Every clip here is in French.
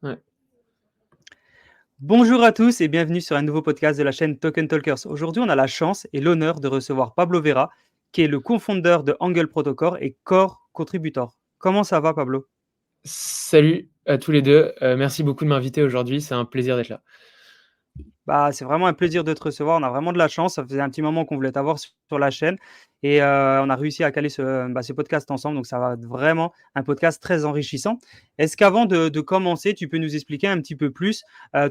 Ouais. Bonjour à tous et bienvenue sur un nouveau podcast de la chaîne Token Talkers. Aujourd'hui, on a la chance et l'honneur de recevoir Pablo Vera, qui est le cofondeur de Angle Protocol et core contributor. Comment ça va, Pablo? Salut à tous les deux. Merci beaucoup de m'inviter aujourd'hui. C'est un plaisir d'être là. C'est vraiment un plaisir de te recevoir. On a vraiment de la chance. Ça faisait un petit moment qu'on voulait t'avoir sur la chaîne et on a réussi à caler ce podcast ensemble. Donc, ça va être vraiment un podcast très enrichissant. Est-ce qu'avant de commencer, tu peux nous expliquer un petit peu plus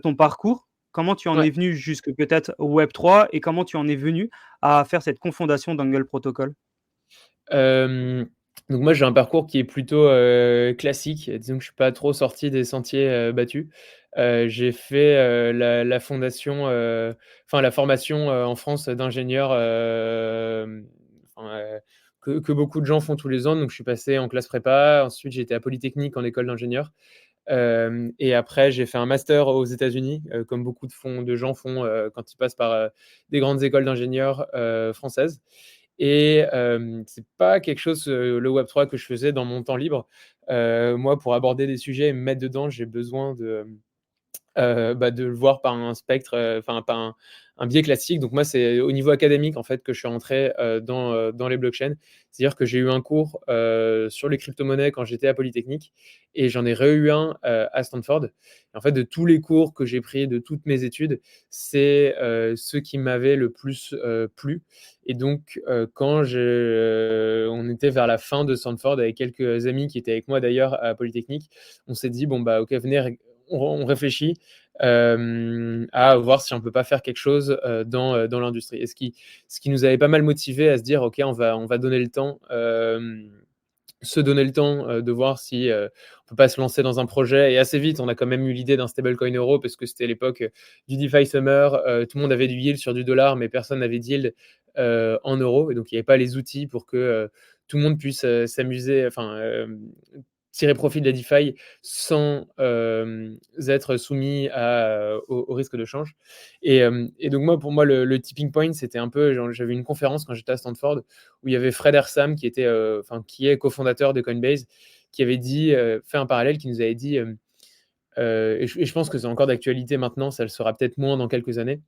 ton parcours? Comment tu en Ouais. es venu jusque peut-être au Web3 et comment tu en es venu à faire cette confondation d'Angle Protocol? Donc moi, j'ai un parcours qui est plutôt classique. Disons que je suis pas trop sorti des sentiers battus. J'ai fait la fondation, enfin la formation en France d'ingénieur, enfin, que beaucoup de gens font tous les ans. Donc je suis passé en classe prépa. Ensuite, j'étais à Polytechnique en école d'ingénieur. Et après, j'ai fait un master aux États-Unis, comme beaucoup de gens font quand ils passent par des grandes écoles d'ingénieurs françaises. Et c'est pas quelque chose, le Web3 que je faisais dans mon temps libre. Moi, pour aborder des sujets et me mettre dedans, j'ai besoin de le voir par un spectre, enfin par un biais classique. Donc moi, c'est au niveau académique en fait que je suis rentré dans les blockchains. C'est-à-dire que j'ai eu un cours sur les crypto-monnaies quand j'étais à Polytechnique et j'en ai re-eu un à Stanford. Et en fait, de tous les cours que j'ai pris, de toutes mes études, c'est ceux qui m'avaient le plus plu. Et donc, on était vers la fin de Stanford avec quelques amis qui étaient avec moi d'ailleurs à Polytechnique, on s'est dit, bon, bah, ok, venez, on réfléchit à voir si on peut pas faire quelque chose dans l'industrie. Et ce qui nous avait pas mal motivé à se dire, ok, on va donner le temps, se donner le temps de voir si on peut pas se lancer dans un projet. Et assez vite, on a quand même eu l'idée d'un stablecoin euro parce que c'était l'époque du DeFi Summer. Tout le monde avait du yield sur du dollar, mais personne n'avait de yield en euros. Et donc, il n'y avait pas les outils pour que tout le monde puisse s'amuser, enfin, tirer profit de la DeFi sans être soumis au risque de change. Et donc, pour moi, le tipping point, c'était un peu, j'avais une conférence quand j'étais à Stanford où il y avait Fred Ersam qui est cofondateur de Coinbase, qui avait dit, fait un parallèle, qui nous avait dit, et je pense que c'est encore d'actualité maintenant, ça le sera peut-être moins dans quelques années,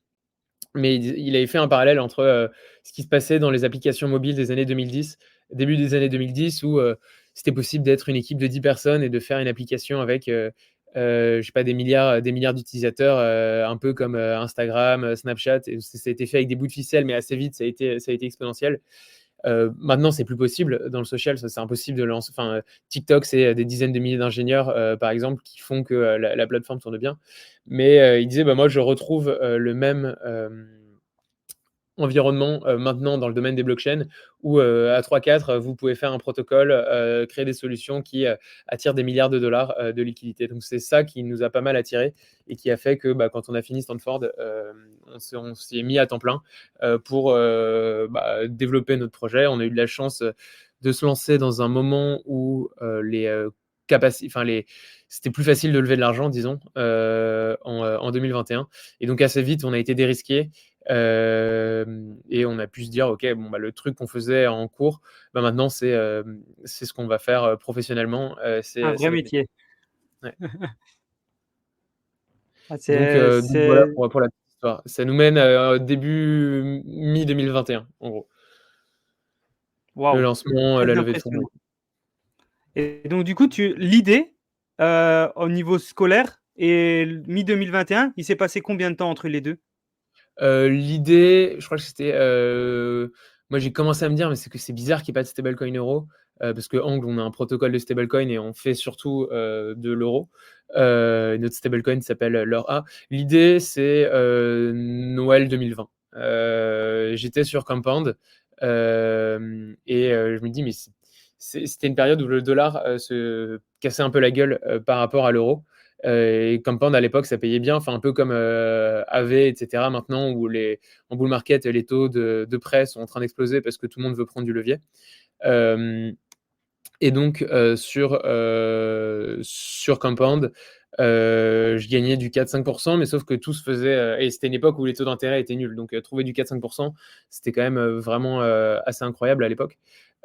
mais il avait fait un parallèle entre ce qui se passait dans les applications mobiles des années 2010, début des années 2010, où c'était possible d'être une équipe de 10 personnes et de faire une application avec, je sais pas, des milliards d'utilisateurs, un peu comme Instagram, Snapchat. Et ça a été fait avec des bouts de ficelle, mais assez vite, ça a été exponentiel. Maintenant, c'est plus possible dans le social, ça c'est impossible de lancer. Enfin, TikTok, c'est des dizaines de milliers d'ingénieurs, par exemple, qui font que la plateforme tourne bien. Mais il disait, bah, moi, je retrouve le même environnement maintenant dans le domaine des blockchains où à 3-4, vous pouvez faire un protocole, créer des solutions qui attirent des milliards de dollars de liquidités. Donc c'est ça qui nous a pas mal attiré et qui a fait que quand on a fini Stanford, on s'y est mis à temps plein pour développer notre projet. On a eu de la chance de se lancer dans un moment où c'était plus facile de lever de l'argent, disons, en 2021. Et donc assez vite, on a été dérisqué. Et on a pu se dire, ok, bon, le truc qu'on faisait en cours, maintenant c'est ce qu'on va faire professionnellement. Un C'est vrai notre métier. métier. Ouais. Ah, Donc voilà pour la petite histoire. Ça nous mène début mi-2021, en gros. Le Waouh, lancement, très la levée de fonds. impressionnant. Et donc, du coup, l'idée au niveau scolaire et mi-2021, il s'est passé combien de temps entre les deux? L'idée, je crois que c'était. Moi, j'ai commencé à me dire, mais c'est que c'est bizarre qu'il n'y ait pas de stablecoin euro, parce que Angle, on a un protocole de stablecoin et on fait surtout de l'euro. Notre stablecoin s'appelle l'EUR-A. L'idée, c'est Noël 2020. J'étais sur Compound et je me dis, mais c'était une période où le dollar se cassait un peu la gueule par rapport à l'euro. Et Compound à l'époque, ça payait bien, enfin un peu comme AV, etc. Maintenant, où en bull market, les taux de prêt sont en train d'exploser parce que tout le monde veut prendre du levier. Et donc sur Compound, je gagnais du 4-5%, mais sauf que tout se faisait, et c'était une époque où les taux d'intérêt étaient nuls. Donc trouver du 4-5%, c'était quand même vraiment assez incroyable à l'époque.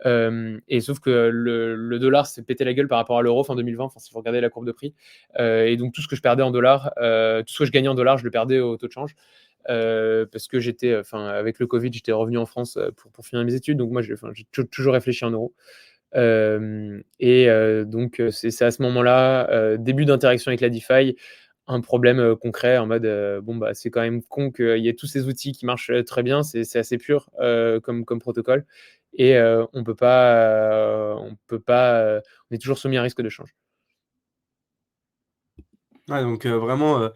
Et sauf que le dollar s'est pété la gueule par rapport à l'euro fin 2020, enfin, si vous regardez la courbe de prix. Et donc, tout ce que je perdais en dollars, tout ce que je gagnais en dollars, je le perdais au taux de change. Parce que avec le Covid, j'étais revenu en France pour finir mes études. Donc, moi, j'ai toujours réfléchi en euros. Donc, c'est à ce moment-là, début d'interaction avec la DeFi, un problème concret en mode c'est quand même con qu'il y ait tous ces outils qui marchent très bien, c'est assez pur comme protocole. Et on peut pas, on est toujours soumis à un risque de change. Ouais, donc vraiment,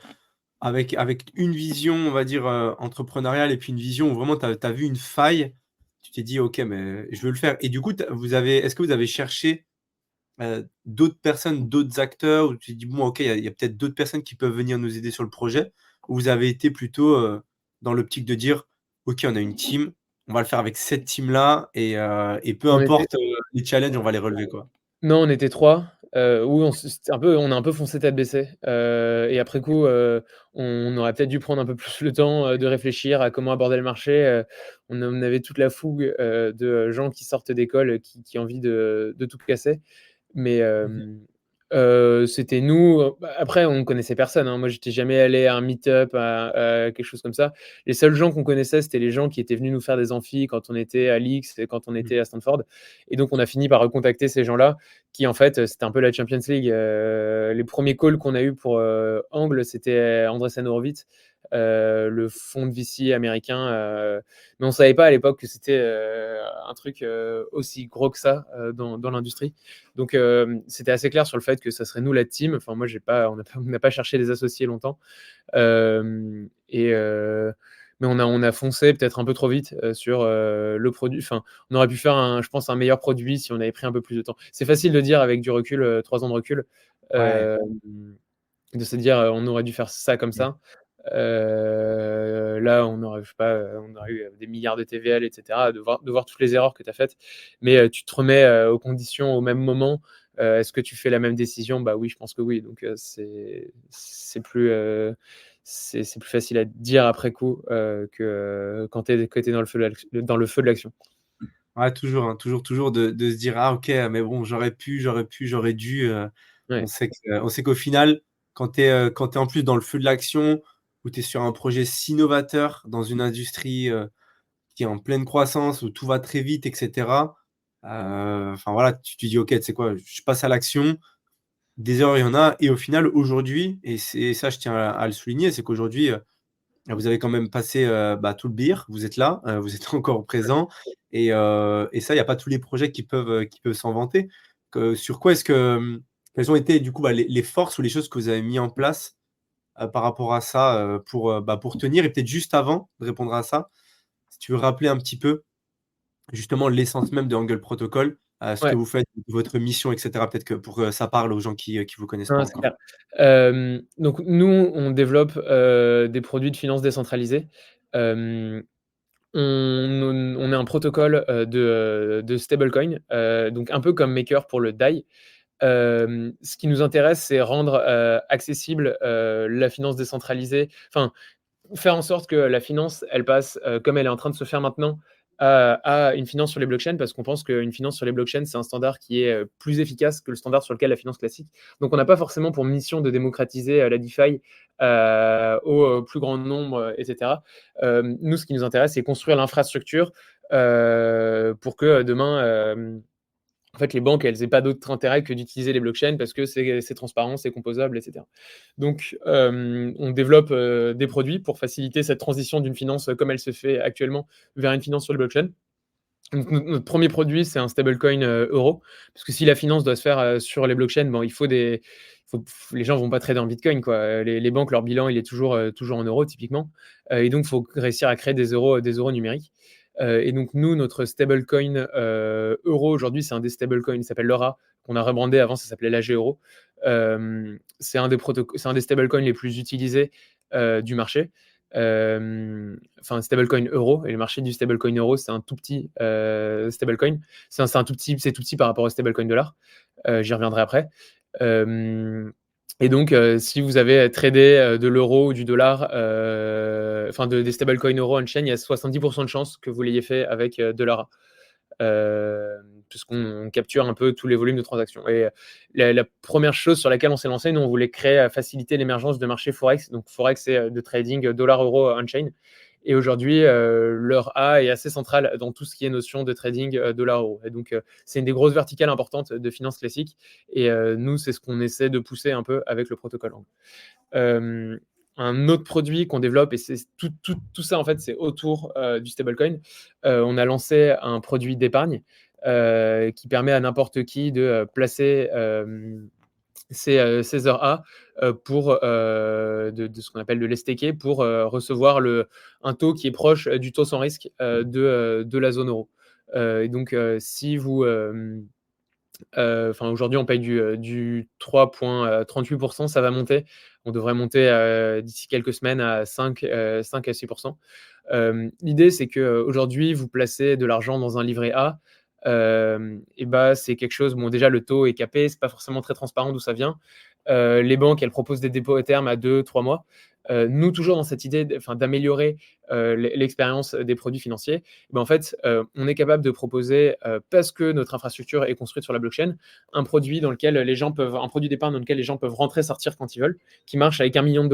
avec une vision, on va dire, entrepreneuriale et puis une vision où vraiment tu as vu une faille, tu t'es dit: «OK, mais je veux le faire» et du coup, est-ce que vous avez cherché, d'autres personnes, d'autres acteurs où tu te dis: «Bon, OK, il y a peut-être d'autres personnes qui peuvent venir nous aider sur le projet»? Ou vous avez été plutôt, dans l'optique de dire: «OK, on a une team, on va le faire avec cette team-là et peu On était importe, les challenges, on va les relever, quoi»? Non, on était 3. Oui, on a un peu foncé tête baissée. Et après coup, on aurait peut-être dû prendre un peu plus le temps de réfléchir à comment aborder le marché. On avait toute la fougue de gens qui sortent d'école, qui ont envie de tout casser. Mais Mmh. c'était nous. Après, on ne connaissait personne, hein. Moi, j'étais jamais allé à un meet-up, à quelque chose comme ça. Les seuls gens qu'on connaissait, c'était les gens qui étaient venus nous faire des amphis quand on était à l'X et quand on Mmh. était à Stanford. Et donc, on a fini par recontacter ces gens-là qui, en fait, c'était un peu la Champions League. Les premiers calls qu'on a eu pour Angle, c'était Andreessen Horowitz, le fonds de VC américain. Mais on ne savait pas à l'époque que c'était un truc aussi gros que ça dans l'industrie. Donc, c'était assez clair sur le fait que ça serait nous la team. Enfin, moi, on n'a pas cherché des associés longtemps. Mais on a foncé peut-être un peu trop vite sur le produit. Enfin, on aurait pu faire, je pense, un meilleur produit si on avait pris un peu plus de temps. C'est facile de dire avec du recul, 3 ans de recul, Ouais. de se dire on aurait dû faire ça comme Mmh. ça. Là, on aurait, je sais pas, on aurait eu des milliards de TVL, etc., de voir toutes les erreurs que tu as faites. Mais tu te remets aux conditions au même moment. Est-ce que tu fais la même décision? Bah oui, je pense que oui. Donc c'est plus facile à dire après coup que quand tu es dans le feu de l'action. Ouais, toujours, hein, toujours de se dire: «Ah OK, mais bon, j'aurais dû», Ouais. on sait qu'au final, quand tu es en plus dans le feu de l'action, où tu es sur un projet si novateur, dans une industrie, qui est en pleine croissance, où tout va très vite et cetera, enfin voilà, tu te dis: «OK, tu sais quoi? Je passe à l'action». Des erreurs, il y en a et au final, aujourd'hui et c'est ça, je tiens à le souligner, c'est qu'aujourd'hui, vous avez quand même passé, tout le Bir, vous êtes là, vous êtes encore présent et ça, il y a pas tous les projets qui peuvent s'en vanter. Sur quoi est-ce que, quelles ont été du coup, les forces ou les choses que vous avez mis en place, par rapport à ça, pour tenir? Et peut-être juste avant de répondre à ça, si tu veux rappeler un petit peu, justement, l'essence même de Angle Protocol, ce que Ouais. vous faites, votre mission et cetera, peut-être que pour que ça parle aux gens qui vous connaissent pas Non, c'est encore. clair. Donc nous, on développe des produits de finance décentralisés. Hem, on est un protocole de stablecoin, donc un peu comme Maker pour le DAI. Ce qui nous intéresse, c'est rendre accessible la finance décentralisée. Enfin, faire en sorte que la finance, elle passe, comme elle est en train de se faire maintenant, à une finance sur les blockchains, parce qu'on pense qu'une finance sur les blockchains, c'est un standard qui est plus efficace que le standard sur lequel la finance classique. Donc, on n'a pas forcément pour mission de démocratiser la DeFi au plus grand nombre, etc. Nous, ce qui nous intéresse, c'est construire l'infrastructure pour que demain, en fait, les banques, elles n'aient pas d'autre intérêt que d'utiliser les blockchains parce que c'est transparent, c'est composable, etc. Donc, on développe des produits pour faciliter cette transition d'une finance comme elle se fait actuellement vers une finance sur le blockchain. Donc, notre premier produit, c'est un stablecoin euro. Parce que si la finance doit se faire sur les blockchains, bon, les gens ne vont pas trader en bitcoin, quoi. Les banques, leur bilan, il est toujours en euros, typiquement. Et donc, il faut réussir à créer des euros numériques. Et donc, nous, notre stablecoin euro, aujourd'hui, c'est un des stablecoins, il s'appelle Laura, qu'on a rebrandé. Avant, ça s'appelait l'AG Euro. C'est un des stablecoins les plus utilisés du marché. Enfin, stablecoin euro, et le marché du stablecoin euro, c'est un tout petit stablecoin. C'est tout petit par rapport au stablecoin dollar. J'y reviendrai après. Et donc, si vous avez tradé de l'euro ou du dollar, enfin des stablecoins euro on-chain, il y a 70% de chances que vous l'ayez fait avec de l'ARA. puisqu'on capture un peu tous les volumes de transactions. Et la première chose sur laquelle on s'est lancé, nous, on voulait faciliter l'émergence de marchés Forex. Donc, Forex, c'est de trading dollar-euro on-chain. Et aujourd'hui, l'heure A est assez centrale dans tout ce qui est notion de trading dollar-euro. Et donc, c'est une des grosses verticales importantes de finance classique. Et nous, c'est ce qu'on essaie de pousser un peu avec le protocole Angle. Un autre produit qu'on développe, et c'est tout ça, en fait, c'est autour du stablecoin. On a lancé un produit d'épargne qui permet à n'importe qui de placer ces heures A pour de ce qu'on appelle de l'estaker pour recevoir un taux qui est proche du taux sans risque de la zone euro. Et donc, si vous aujourd'hui, on paye du 3,38%, ça va monter. On devrait monter d'ici quelques semaines à 5 à 6%. L'idée, c'est qu'aujourd'hui, vous placez de l'argent dans un livret A. C'est quelque chose, bon, déjà, le taux est capé, c'est pas forcément très transparent d'où ça vient. Les banques, elles proposent des dépôts à terme à 2-3 mois. Nous, toujours dans cette idée d'améliorer l'expérience des produits financiers, en fait, on est capable de proposer, parce que notre infrastructure est construite sur la blockchain, un produit d'épargne dans lequel les gens peuvent rentrer, sortir quand ils veulent, qui marche avec $1 million,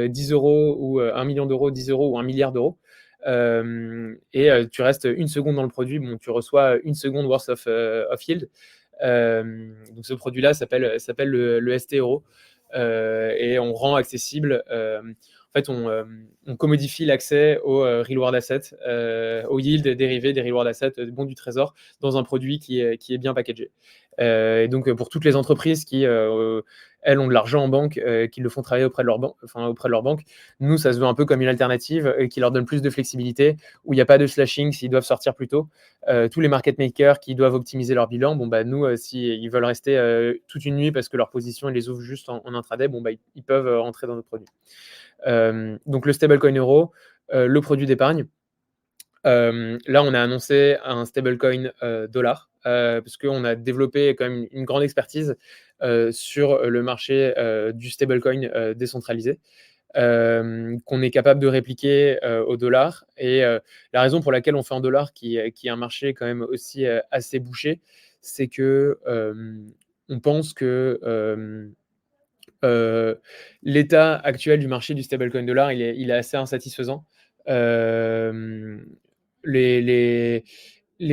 10 euros, ou 1 million d'euros, 10 euros, ou 1 milliard d'euros. Tu restes 1 seconde dans le produit, bon, tu reçois 1 seconde worth of yield. Donc ce produit-là s'appelle le ST Euro. Et on rend accessible, en fait, on commodifie l'accès au reward asset, au yield dérivé des reward assets, des bons du trésor, dans un produit qui est bien packagé. Et donc, pour toutes les entreprises qui, elles, ont de l'argent en banque, qui le font travailler auprès de leur banque, nous, ça se veut un peu comme une alternative qui leur donne plus de flexibilité, où il n'y a pas de slashing s'ils doivent sortir plus tôt. Tous les market makers qui doivent optimiser leur bilan, nous, s'ils veulent rester toute une nuit parce que leur position, ils les ouvrent juste en intraday, ils peuvent rentrer dans nos produits. Donc, le stablecoin euro, le produit d'épargne. Là, on a annoncé un stablecoin dollar, parce qu'on a développé quand même une grande expertise sur le marché du stablecoin décentralisé, qu'on est capable de répliquer au dollar. Et la raison pour laquelle on fait en dollar, qui est un marché quand même aussi assez bouché, c'est que on pense que l'état actuel du marché du stablecoin dollar, il est assez insatisfaisant. Les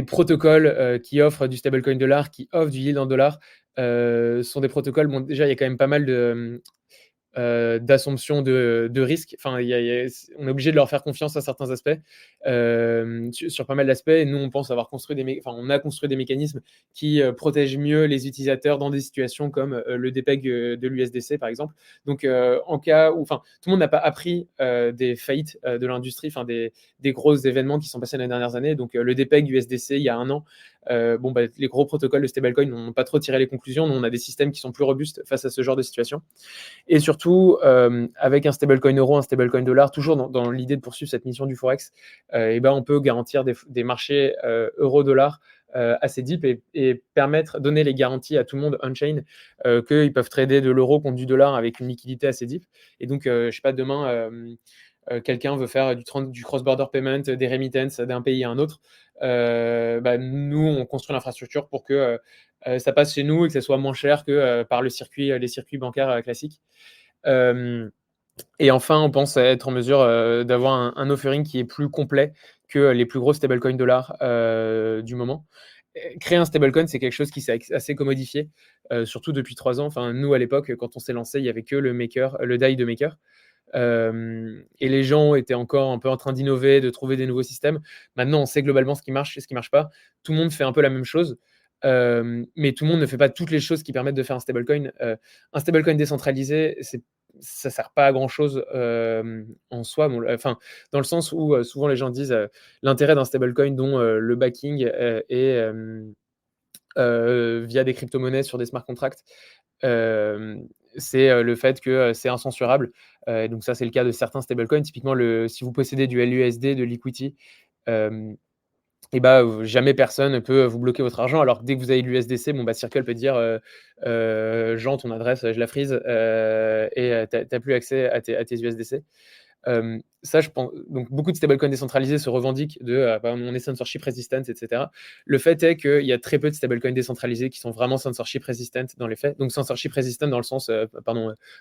protocoles qui offrent du stablecoin dollar, qui offrent du yield en dollars, sont des protocoles. Bon, déjà, il y a quand même pas mal d'assomption de risque. On est obligé de leur faire confiance à certains aspects, sur pas mal d'aspects. Et nous, on pense avoir on a construit des mécanismes qui protègent mieux les utilisateurs dans des situations comme le dépeg de l'USDC, par exemple. Donc, en cas où, tout le monde n'a pas appris des faillites de l'industrie, des gros événements qui sont passés les dernières années. Donc, le dépeg USDC, il y a 1 an, les gros protocoles de stablecoin n'ont pas trop tiré les conclusions. Nous, on a des systèmes qui sont plus robustes face à ce genre de situation. Et surtout, avec un stablecoin euro, un stablecoin dollar, toujours dans l'idée de poursuivre cette mission du Forex, on peut garantir des marchés euro-dollar assez deep et donner les garanties à tout le monde on-chain qu'ils peuvent trader de l'euro contre du dollar avec une liquidité assez deep. Et donc, je sais pas, demain, quelqu'un veut faire du cross-border payment, des remittances d'un pays à un autre. Nous, on construit l'infrastructure pour que ça passe chez nous et que ça soit moins cher que par les circuits bancaires classiques. Et enfin, on pense être en mesure d'avoir un offering qui est plus complet que les plus gros stablecoins dollars du moment. Créer un stablecoin, c'est quelque chose qui s'est assez commodifié, surtout depuis 3 ans. Nous, à l'époque, quand on s'est lancé, il n'y avait que le DAI de Maker. Et les gens étaient encore un peu en train d'innover, de trouver des nouveaux systèmes. Maintenant, on sait globalement ce qui marche et ce qui ne marche pas. Tout le monde fait un peu la même chose, mais tout le monde ne fait pas toutes les choses qui permettent de faire un stablecoin. Un stablecoin décentralisé, ça ne sert pas à grand-chose en soi. Dans le sens où souvent les gens disent l'intérêt d'un stablecoin dont le backing est via des crypto-monnaies sur des smart contracts, c'est le fait que c'est incensurable. Donc ça, c'est le cas de certains stablecoins. Typiquement, si vous possédez du LUSD, de Liquidity, jamais personne ne peut vous bloquer votre argent. Alors que dès que vous avez l'USDC, Circle peut dire Jean, ton adresse, je la freeze et tu n'as plus accès à tes USDC. Ça, je pense. Donc, beaucoup de stablecoins décentralisés se revendiquent on est censorship resistant, etc. Le fait est qu'il y a très peu de stablecoins décentralisés qui sont vraiment censorship resistant dans les faits. Donc, censorship resistant dans le sens,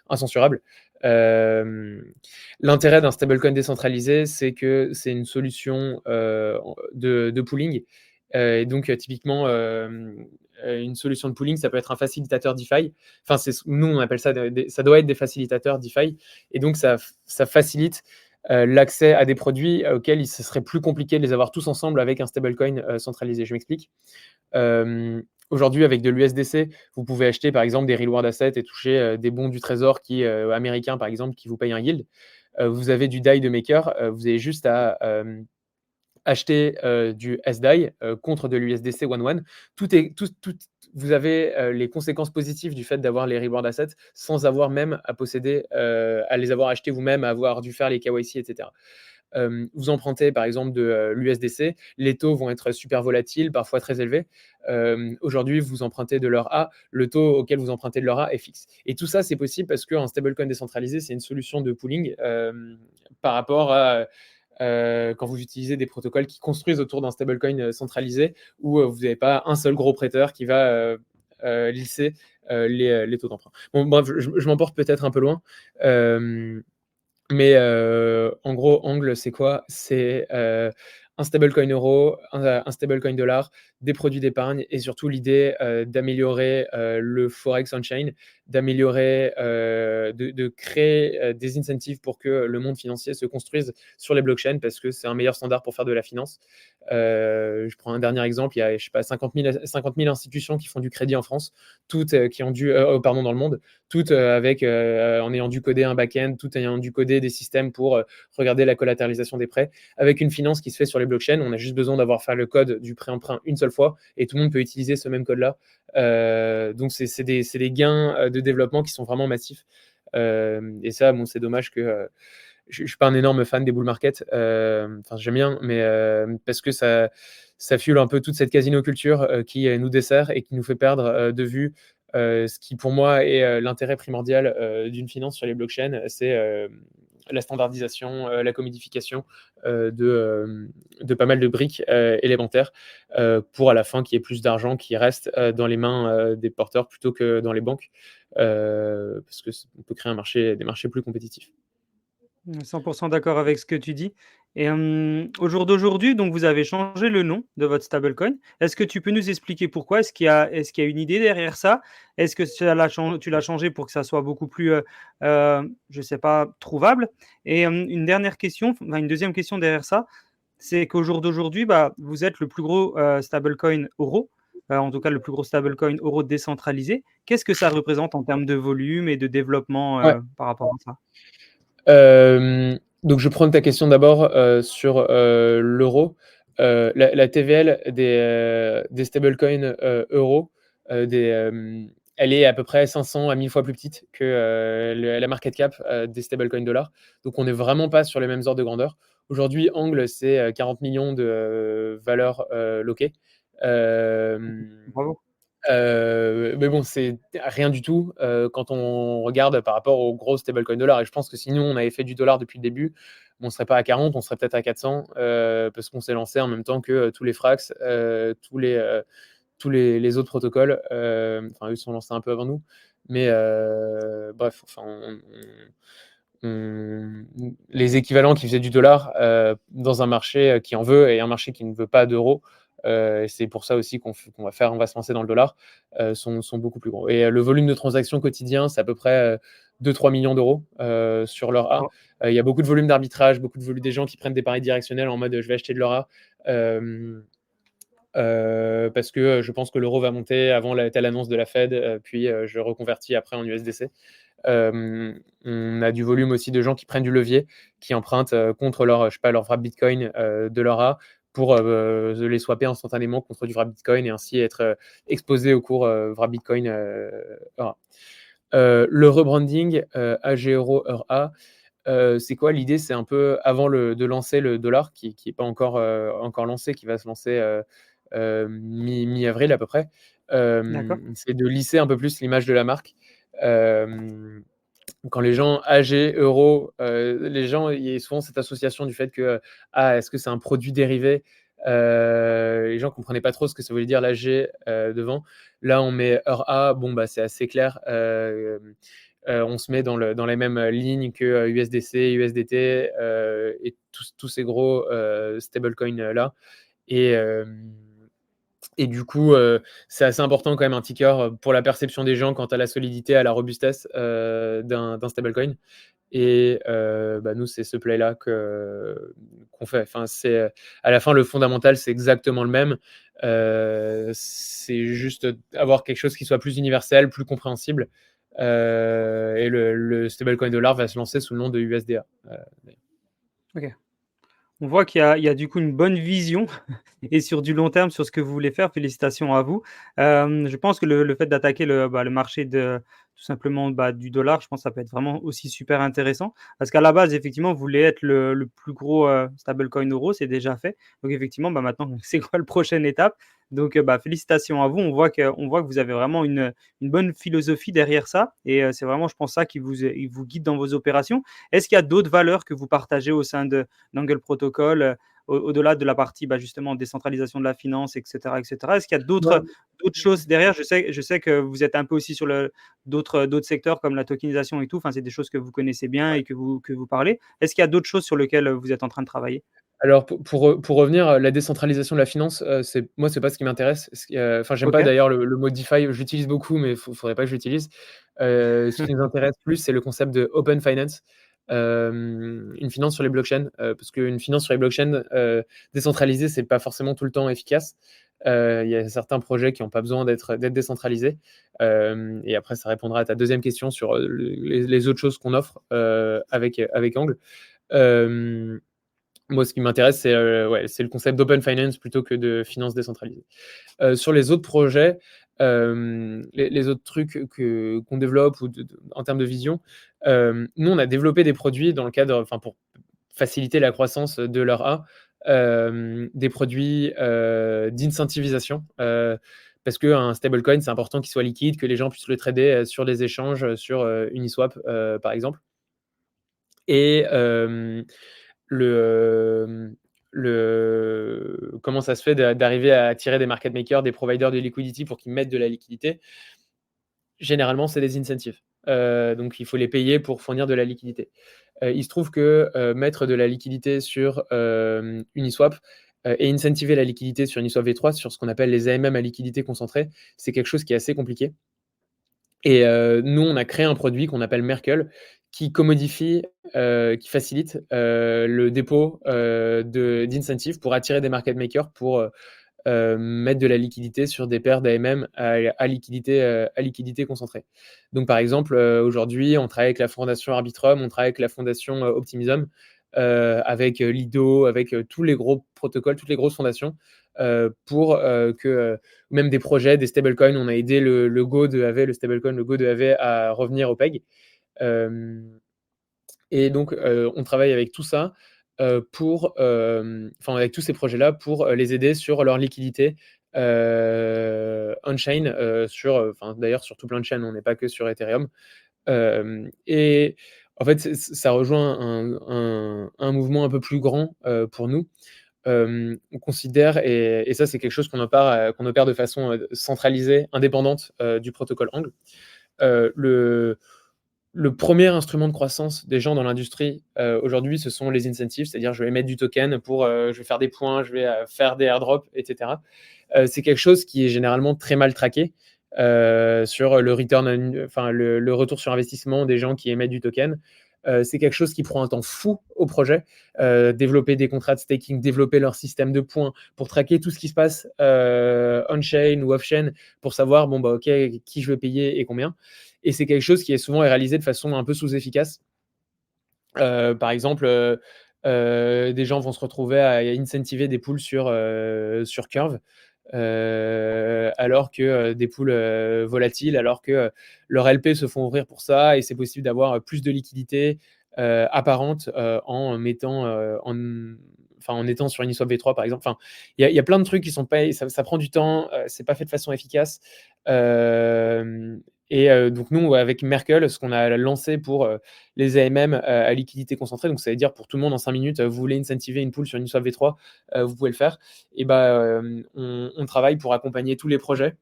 incensurable. L'intérêt d'un stablecoin décentralisé, c'est que c'est une solution de pooling. Et donc, typiquement, une solution de pooling, ça peut être un facilitateur DeFi. Enfin, nous, on appelle ça, ça doit être des facilitateurs DeFi. Et donc, ça facilite l'accès à des produits auxquels il serait plus compliqué de les avoir tous ensemble avec un stablecoin centralisé. Je m'explique. Aujourd'hui, avec de l'USDC, vous pouvez acheter par exemple des reward assets et toucher des bons du trésor américains, par exemple, qui vous payent un yield. Vous avez du DAI de maker, vous avez juste à acheter du SDAI contre de l'USDC 1-1. Vous avez les conséquences positives du fait d'avoir les reward assets sans avoir même à posséder, à les avoir achetés vous-même, à avoir dû faire les KYC, etc. Vous empruntez par exemple de l'USDC, les taux vont être super volatiles, parfois très élevés. Aujourd'hui, vous empruntez de l'or A, le taux auquel vous empruntez de l'or A est fixe. Et tout ça, c'est possible parce qu'un stablecoin décentralisé, c'est une solution de pooling par rapport à quand vous utilisez des protocoles qui construisent autour d'un stablecoin centralisé où vous n'avez pas un seul gros prêteur qui va lisser les taux d'emprunt. Bon, bref, je m'emporte peut-être un peu loin. Mais en gros, Angle, c'est quoi? C'est un stablecoin euro, un stablecoin dollar, des produits d'épargne et surtout l'idée d'améliorer le forex on-chain, d'améliorer, de créer des incentives pour que le monde financier se construise sur les blockchains parce que c'est un meilleur standard pour faire de la finance. Je prends un dernier exemple, il y a, je sais pas, 50 000 institutions qui font du crédit en France, toutes qui ont pardon, dans le monde, toutes en ayant dû coder un back-end, toutes ayant dû coder des systèmes pour regarder la collatéralisation des prêts. Avec une finance qui se fait sur les blockchains, on a juste besoin d'avoir fait le code du prêt-emprunt une seule fois et tout le monde peut utiliser ce même code-là. Donc, c'est des gains de développement qui sont vraiment massifs. Et ça, bon, c'est dommage que je ne suis pas un énorme fan des bull markets. Enfin, j'aime bien, mais parce que ça fuel un peu toute cette casino-culture qui nous dessert et qui nous fait perdre de vue ce qui, pour moi, est l'intérêt primordial d'une finance sur les blockchains. C'est la standardisation, la commodification de pas mal de briques élémentaires pour à la fin qu'il y ait plus d'argent qui reste dans les mains des porteurs plutôt que dans les banques parce qu'on peut créer des marchés plus compétitifs. 100% d'accord avec ce que tu dis. Et au jour d'aujourd'hui, donc vous avez changé le nom de votre stablecoin. Est-ce que tu peux nous expliquer pourquoi? Est-ce qu'il y a une idée derrière ça? Est-ce que tu l'as changé pour que ça soit beaucoup plus, je sais pas, trouvable? Et une deuxième question derrière ça, c'est qu'au jour d'aujourd'hui, vous êtes le plus gros stablecoin euro, en tout cas le plus gros stablecoin euro décentralisé. Qu'est-ce que ça représente en termes de volume et de développement Ouais. par rapport à ça? Donc, je prends ta question d'abord sur l'euro. La TVL des stablecoins euros, elle est à peu près 500 à 1000 fois plus petite que la market cap des stablecoins dollars. Donc, on n'est vraiment pas sur les mêmes ordres de grandeur. Aujourd'hui, Angle, c'est 40 millions de valeurs loquées. Bravo. Mais bon, c'est rien du tout quand on regarde par rapport aux gros stablecoins dollars. Et je pense que si nous, on avait fait du dollar depuis le début, on ne serait pas à 40, on serait peut-être à 400 parce qu'on s'est lancé en même temps que tous les Frax, tous les autres protocoles. Enfin, eux sont lancés un peu avant nous. Mais bref, enfin, les équivalents qui faisaient du dollar dans un marché qui en veut et un marché qui ne veut pas d'euros, c'est pour ça aussi qu'on va se lancer dans le dollar, sont beaucoup plus gros. Et le volume de transactions quotidien, c'est à peu près 2-3 millions d'euros sur l'or A. Il y a beaucoup de volume d'arbitrage, beaucoup de volume des gens qui prennent des paris directionnels en mode je vais acheter de l'or A. Parce que je pense que l'euro va monter avant la telle annonce de la Fed, puis je reconvertis après en USDC. On a du volume aussi de gens qui prennent du levier, qui empruntent contre leur wrap Bitcoin de leur A pour les swapper instantanément contre du wrap Bitcoin et ainsi être exposé au cours wrap Bitcoin Eura. Le rebranding AG Euro Eura, c'est quoi l'idée? C'est un peu avant de lancer le dollar qui n'est pas encore lancé, qui va se lancer mi-avril à peu près. D'accord. C'est de lisser un peu plus l'image de la marque. quand les gens AG, euro, les gens, il y a souvent cette association du fait que, est-ce que c'est un produit dérivé? Les gens comprenaient pas trop ce que ça voulait dire l'AG devant. Là, on met heure A, bon, bah, c'est assez clair. On se met dans les mêmes lignes que USDC, USDT et tous ces gros stablecoins là. Et du coup, c'est assez important quand même un ticker pour la perception des gens quant à la solidité, à la robustesse d'un stablecoin. Et bah, nous, c'est ce play-là qu'on fait. Enfin, à la fin, le fondamental, c'est exactement le même. C'est juste avoir quelque chose qui soit plus universel, plus compréhensible. Et le stablecoin dollar va se lancer sous le nom de USDA. Ok. On voit qu'il y a du coup une bonne vision et sur du long terme sur ce que vous voulez faire. Félicitations à vous. Je pense que le fait d'attaquer le marché tout simplement du dollar, je pense que ça peut être vraiment aussi super intéressant. Parce qu'à la base, effectivement, vous voulez être le plus gros stablecoin euro, c'est déjà fait. Donc effectivement, maintenant, c'est quoi la prochaine étape? Donc félicitations à vous. On voit que vous avez vraiment une bonne philosophie derrière ça. Et c'est vraiment, je pense, ça qui vous guide dans vos opérations. Est-ce qu'il y a d'autres valeurs que vous partagez au sein d'Angle Protocol, au-delà de la partie justement décentralisation de la finance, etc., etc. Est-ce qu'il y a d'autres choses derrière? Je sais que vous êtes un peu aussi sur d'autres secteurs comme la tokenisation et tout. Enfin, c'est des choses que vous connaissez bien et que vous parlez. Est-ce qu'il y a d'autres choses sur lesquelles vous êtes en train de travailler? Alors pour revenir, la décentralisation de la finance, c'est pas ce qui m'intéresse. Enfin, j'aime pas Ok. d'ailleurs le mot DeFi, je l'utilise beaucoup, mais faudrait pas que je l'utilise. Ce qui nous intéresse plus, c'est le concept de open finance, une finance sur les blockchains, parce qu'une finance sur les blockchains, décentralisée, c'est pas forcément tout le temps efficace. Il y a certains projets qui ont pas besoin d'être décentralisés. Et après, ça répondra à ta deuxième question sur, les autres choses qu'on offre, avec Angle. Moi, ce qui m'intéresse, c'est le concept d'open finance plutôt que de finance décentralisée. Sur les autres projets, les autres trucs qu'on développe ou en termes de vision, nous, on a développé des produits dans le cadre, enfin, pour faciliter la croissance de leur A, des produits d'incentivisation. Parce qu'un stablecoin, c'est important qu'il soit liquide, que les gens puissent le trader sur des échanges, sur Uniswap, par exemple. Et comment ça se fait d'arriver à attirer des market makers, des providers de liquidity pour qu'ils mettent de la liquidité? Généralement, c'est des incentives. Donc il faut les payer pour fournir de la liquidité. Il se trouve que mettre de la liquidité sur Uniswap et incentiver la liquidité sur Uniswap V3, sur ce qu'on appelle les AMM à liquidité concentrée, c'est quelque chose qui est assez compliqué. Et nous, on a créé un produit qu'on appelle Merkle, qui commodifie, qui facilite le dépôt d'incentives pour attirer des market makers pour mettre de la liquidité sur des paires d'AMM à liquidité concentrée. Donc, par exemple, aujourd'hui, on travaille avec la fondation Arbitrum, on travaille avec la fondation Optimism, avec Lido, avec tous les gros protocoles, toutes les grosses fondations, pour que même des projets, des stablecoins, on a aidé le Go de Aave, le stablecoin, le Go de Aave à revenir au PEG. Et donc, on travaille avec tout ça avec tous ces projets-là pour les aider sur leur liquidité on-chain, d'ailleurs sur tout plein de chaînes, on n'est pas que sur Ethereum. Et en fait, ça rejoint un mouvement un peu plus grand pour nous. On considère, et ça c'est quelque chose qu'on opère de façon centralisée, indépendante du protocole Angle. Le premier instrument de croissance des gens dans l'industrie aujourd'hui, ce sont les incentives, c'est-à-dire je vais mettre du token je vais faire des points, je vais faire des airdrops, etc. C'est quelque chose qui est généralement très mal traqué sur le le retour sur investissement des gens qui émettent du token. C'est quelque chose qui prend un temps fou au projet. Développer des contrats de staking, développer leur système de points pour traquer tout ce qui se passe on-chain ou off-chain pour savoir, ok, qui je veux payer et combien. Et c'est quelque chose qui est souvent réalisé de façon un peu sous-efficace. Par exemple, des gens vont se retrouver à incentiver des pools sur Curve, alors que des pools volatiles, alors que leurs LP se font ouvrir pour ça, et c'est possible d'avoir plus de liquidité apparente en étant sur Uniswap V3 par exemple. Enfin, il y a plein de trucs qui sont pas, ça prend du temps, c'est pas fait de façon efficace. Et donc nous, avec Merkle, ce qu'on a lancé pour les AMM à liquidité concentrée, donc ça veut dire pour tout le monde en 5 minutes, vous voulez incentiver une pool sur Uniswap V3, vous pouvez le faire. Et on travaille pour accompagner tous les projets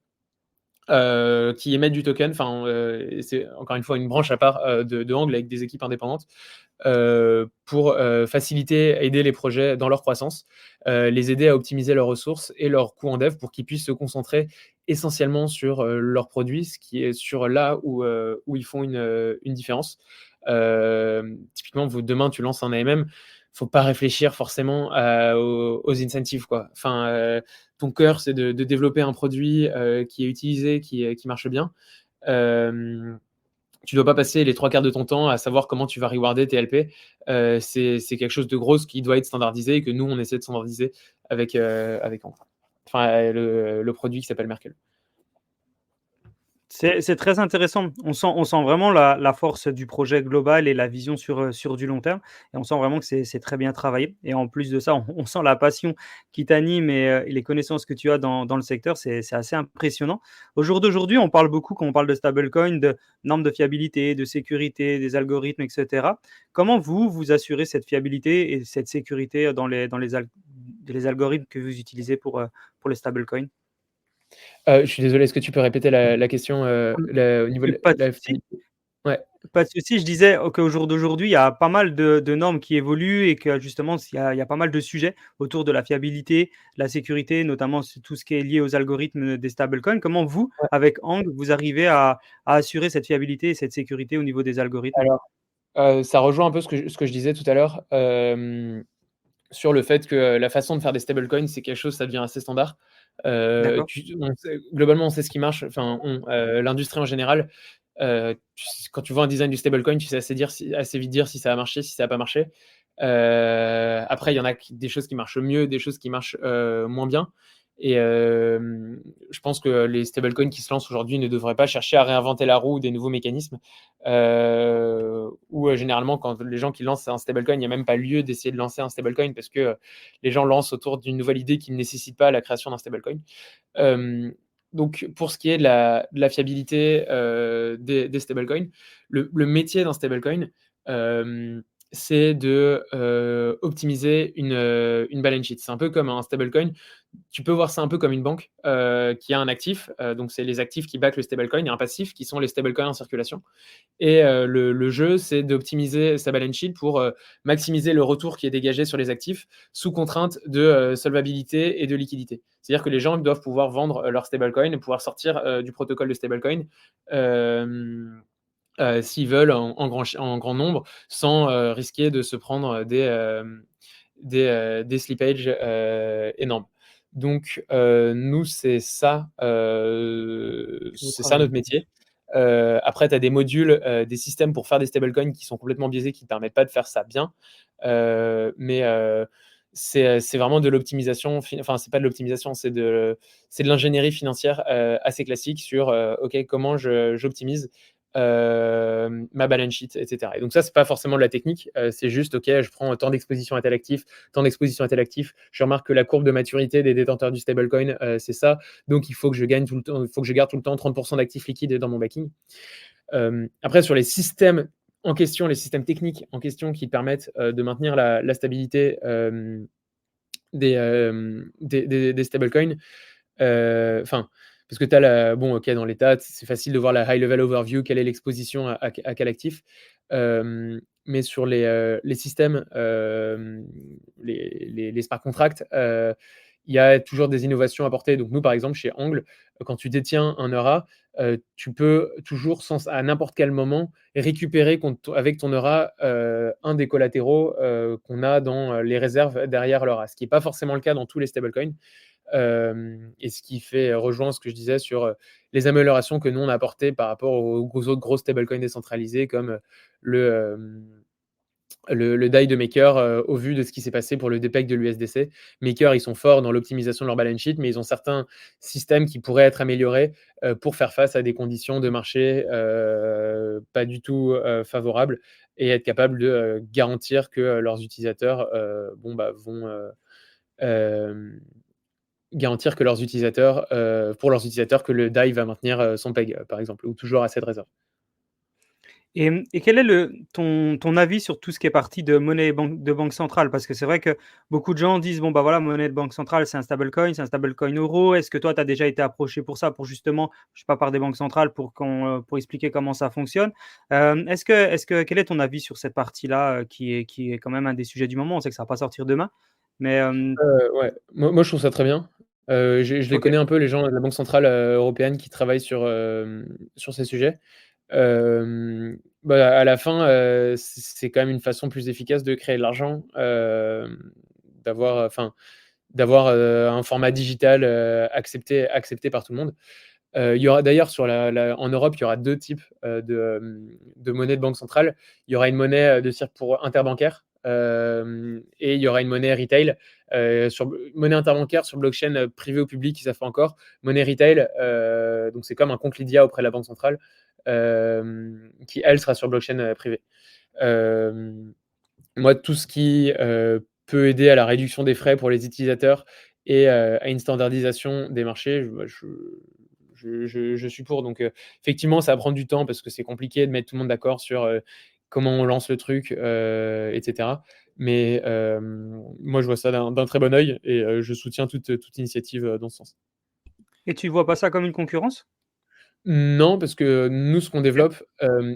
qui émettent du token. Enfin, c'est encore une fois une branche à part de Angle avec des équipes indépendantes pour faciliter, aider les projets dans leur croissance, les aider à optimiser leurs ressources et leurs coûts en dev pour qu'ils puissent se concentrer essentiellement sur leurs produits, ce qui est sur là où ils font une différence. Typiquement, demain, tu lances un AMM, faut pas réfléchir forcément aux incentives, quoi. Enfin, ton cœur, c'est de développer un produit qui est utilisé, qui marche bien. Tu dois pas passer les 3 quarts de ton temps à savoir comment tu vas rewarder tes LP. C'est quelque chose de gros qui doit être standardisé et que nous, on essaie de standardiser avec enfin, le produit qui s'appelle Merkle. C'est très intéressant. On sent vraiment la force du projet global et la vision sur du long terme et on sent vraiment que c'est très bien travaillé et en plus de ça, on sent la passion qui t'anime et les connaissances que tu as dans le secteur, c'est assez impressionnant. Au jour d'aujourd'hui, on parle beaucoup quand on parle de stablecoin, de normes de fiabilité, de sécurité, des algorithmes et cetera. Comment vous assurez cette fiabilité et cette sécurité dans les algorithmes que vous utilisez pour les stablecoins? Je suis désolé, est-ce que tu peux répéter la question au niveau de Pas de la souci. fiabilité? Ouais. Pas de souci, je disais qu'au jour d'aujourd'hui, il y a pas mal de normes qui évoluent et que justement, il y a pas mal de sujets autour de la fiabilité, la sécurité, notamment sur tout ce qui est lié aux algorithmes des stablecoins. Comment vous, Ouais. avec Angle, vous arrivez à assurer cette fiabilité et cette sécurité au niveau des algorithmes? Alors, ça rejoint un peu ce que je disais tout à l'heure, sur le fait que la façon de faire des stablecoins, c'est quelque chose, ça devient assez standard. D'accord, Globalement, on sait ce qui marche, enfin, l'industrie en général. Quand tu vois un design du stablecoin, tu sais assez vite dire si ça a marché, si ça n'a pas marché. Après, il y en a des choses qui marchent mieux, des choses qui marchent moins bien. Et je pense que les stablecoins qui se lancent aujourd'hui ne devraient pas chercher à réinventer la roue ou des nouveaux mécanismes. Généralement, quand les gens qui lancent un stablecoin, il n'y a même pas lieu d'essayer de lancer un stablecoin parce que les gens lancent autour d'une nouvelle idée qui ne nécessite pas la création d'un stablecoin. Donc, pour ce qui est de la fiabilité des stablecoins, le métier d'un stablecoin, c'est de optimiser une balance sheet. C'est un peu comme un stablecoin. Tu peux voir ça un peu comme une banque qui a un actif. Donc, c'est les actifs qui backent le stablecoin et un passif qui sont les stablecoins en circulation. Et le jeu, c'est d'optimiser sa balance sheet pour maximiser le retour qui est dégagé sur les actifs sous contrainte de solvabilité et de liquidité. C'est-à-dire que les gens doivent pouvoir vendre leur stablecoin et pouvoir sortir du protocole de stablecoin s'ils veulent en grand nombre sans risquer de se prendre des slippages énormes. Donc, nous, c'est ça que vous travaillez. notre métier. Après, tu as des modules, des systèmes pour faire des stablecoins qui sont complètement biaisés, qui ne permettent pas de faire ça bien. C'est vraiment de l'optimisation, enfin, c'est pas de l'optimisation, c'est de l'ingénierie financière assez classique sur OK, comment j'optimise ma balance sheet, etc. Et donc ça, c'est pas forcément de la technique, c'est juste OK, je prends tant d'exposition à tel actif, tant d'exposition à tel actif. Je remarque que la courbe de maturité des détenteurs du stablecoin, c'est ça. Donc il faut que je gagne tout le temps, il faut que je garde tout le temps 30% d'actifs liquides dans mon backing. Après, sur les systèmes en question, les systèmes techniques en question qui permettent de maintenir la stabilité des stablecoins, enfin, parce que tu as bon, OK, dans l'état, c'est facile de voir la high level overview, quelle est l'exposition à quel actif. Mais sur les systèmes, les smart contracts, il y a toujours des innovations à apporter. Donc nous, par exemple, chez Angle, quand tu détiens un Eura, tu peux toujours, à n'importe quel moment, récupérer avec ton Eura un des collatéraux qu'on a dans les réserves derrière l'Eura, ce qui n'est pas forcément le cas dans tous les stablecoins. Et ce qui fait rejoindre ce que je disais sur les améliorations que nous, on a apportées par rapport aux autres gros stablecoins décentralisés comme le DAI de Maker au vu de ce qui s'est passé pour le DPEG de l'USDC. Maker, ils sont forts dans l'optimisation de leur balance sheet, mais ils ont certains systèmes qui pourraient être améliorés pour faire face à des conditions de marché pas du tout favorables et être capable de garantir que leurs utilisateurs vont garantir que leurs utilisateurs, pour leurs utilisateurs, que le DAI va maintenir son PEG, par exemple, ou toujours assez de réserve. Et quel est ton avis sur tout ce qui est parti de monnaie de banque centrale? Parce que c'est vrai que beaucoup de gens disent, bon, bah voilà, monnaie de banque centrale, c'est un stablecoin euro. Est-ce que toi, tu as déjà été approché pour ça, pour justement, je sais pas, par des banques centrales pour expliquer comment ça fonctionne? Quel est ton avis sur cette partie-là, qui est quand même un des sujets du moment? On sait que ça va pas sortir demain, mais Ouais, moi je trouve ça très bien. Je les OK. connais un peu, les gens de la Banque centrale européenne qui travaillent sur ces sujets. Bah, à la fin, c'est quand même une façon plus efficace de créer de l'argent, d'avoir, enfin, un format digital accepté par tout le monde. Il y aura d'ailleurs en Europe, il y aura 2 types de monnaie de banque centrale. Il y aura une monnaie de cirque pour interbancaire, et il y aura une monnaie retail. Monnaie interbancaire sur blockchain privée ou publique, ça fait encore. Monnaie retail, donc c'est comme un compte Lydia auprès de la banque centrale, qui elle sera sur blockchain privée. Moi, tout ce qui peut aider à la réduction des frais pour les utilisateurs et à une standardisation des marchés, je suis pour. Donc, effectivement, ça va prendre du temps parce que c'est compliqué de mettre tout le monde d'accord sur comment on lance le truc, etc. Mais moi, je vois ça d'un très bon œil et je soutiens toute initiative dans ce sens. Et tu vois pas ça comme une concurrence? Non, parce que nous, ce qu'on OK. développe,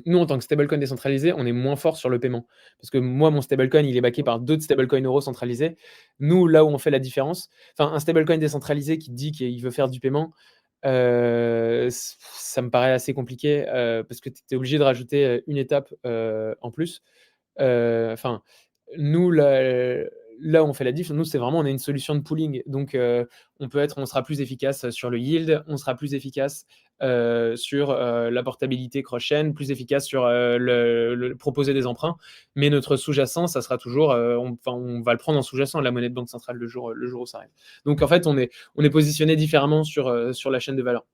nous, en tant que stablecoin décentralisé, on est moins fort sur le paiement. Parce que moi, mon stablecoin, il est backé par d'autres stablecoins euros centralisés. Nous, là où on fait la différence, enfin, un stablecoin décentralisé qui dit qu'il veut faire du paiement, ça me paraît assez compliqué, parce que tu es obligé de rajouter une étape en plus. Enfin, nous, là où on fait la diff, nous, c'est vraiment, on a une solution de pooling. Donc, on sera plus efficace sur le yield, on sera plus efficace sur la portabilité cross-chain, plus efficace sur proposer des emprunts. Mais notre sous-jacent, ça sera toujours, on va le prendre en sous-jacent, la monnaie de banque centrale, le jour où ça arrive. Donc, en fait, on est positionné différemment sur la chaîne de valeur.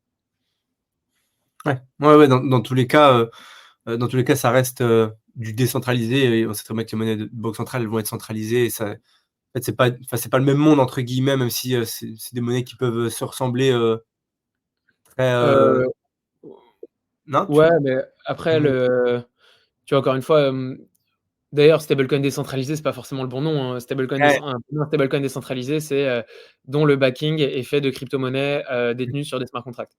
Ouais, ouais, ouais, dans tous les cas, ça reste du décentralisé. Et on sait très bien que les monnaies de banque centrale elles vont être centralisées. Et ça, en fait, c'est pas le même monde entre guillemets, même si c'est des monnaies qui peuvent se ressembler très. Euh, Non, ouais, mais après, Mm. tu vois, encore une fois, d'ailleurs, stablecoin décentralisé, c'est pas forcément le bon nom, hein. Ouais, Un stablecoin décentralisé, c'est dont le backing est fait de crypto-monnaies détenues sur des smart contracts.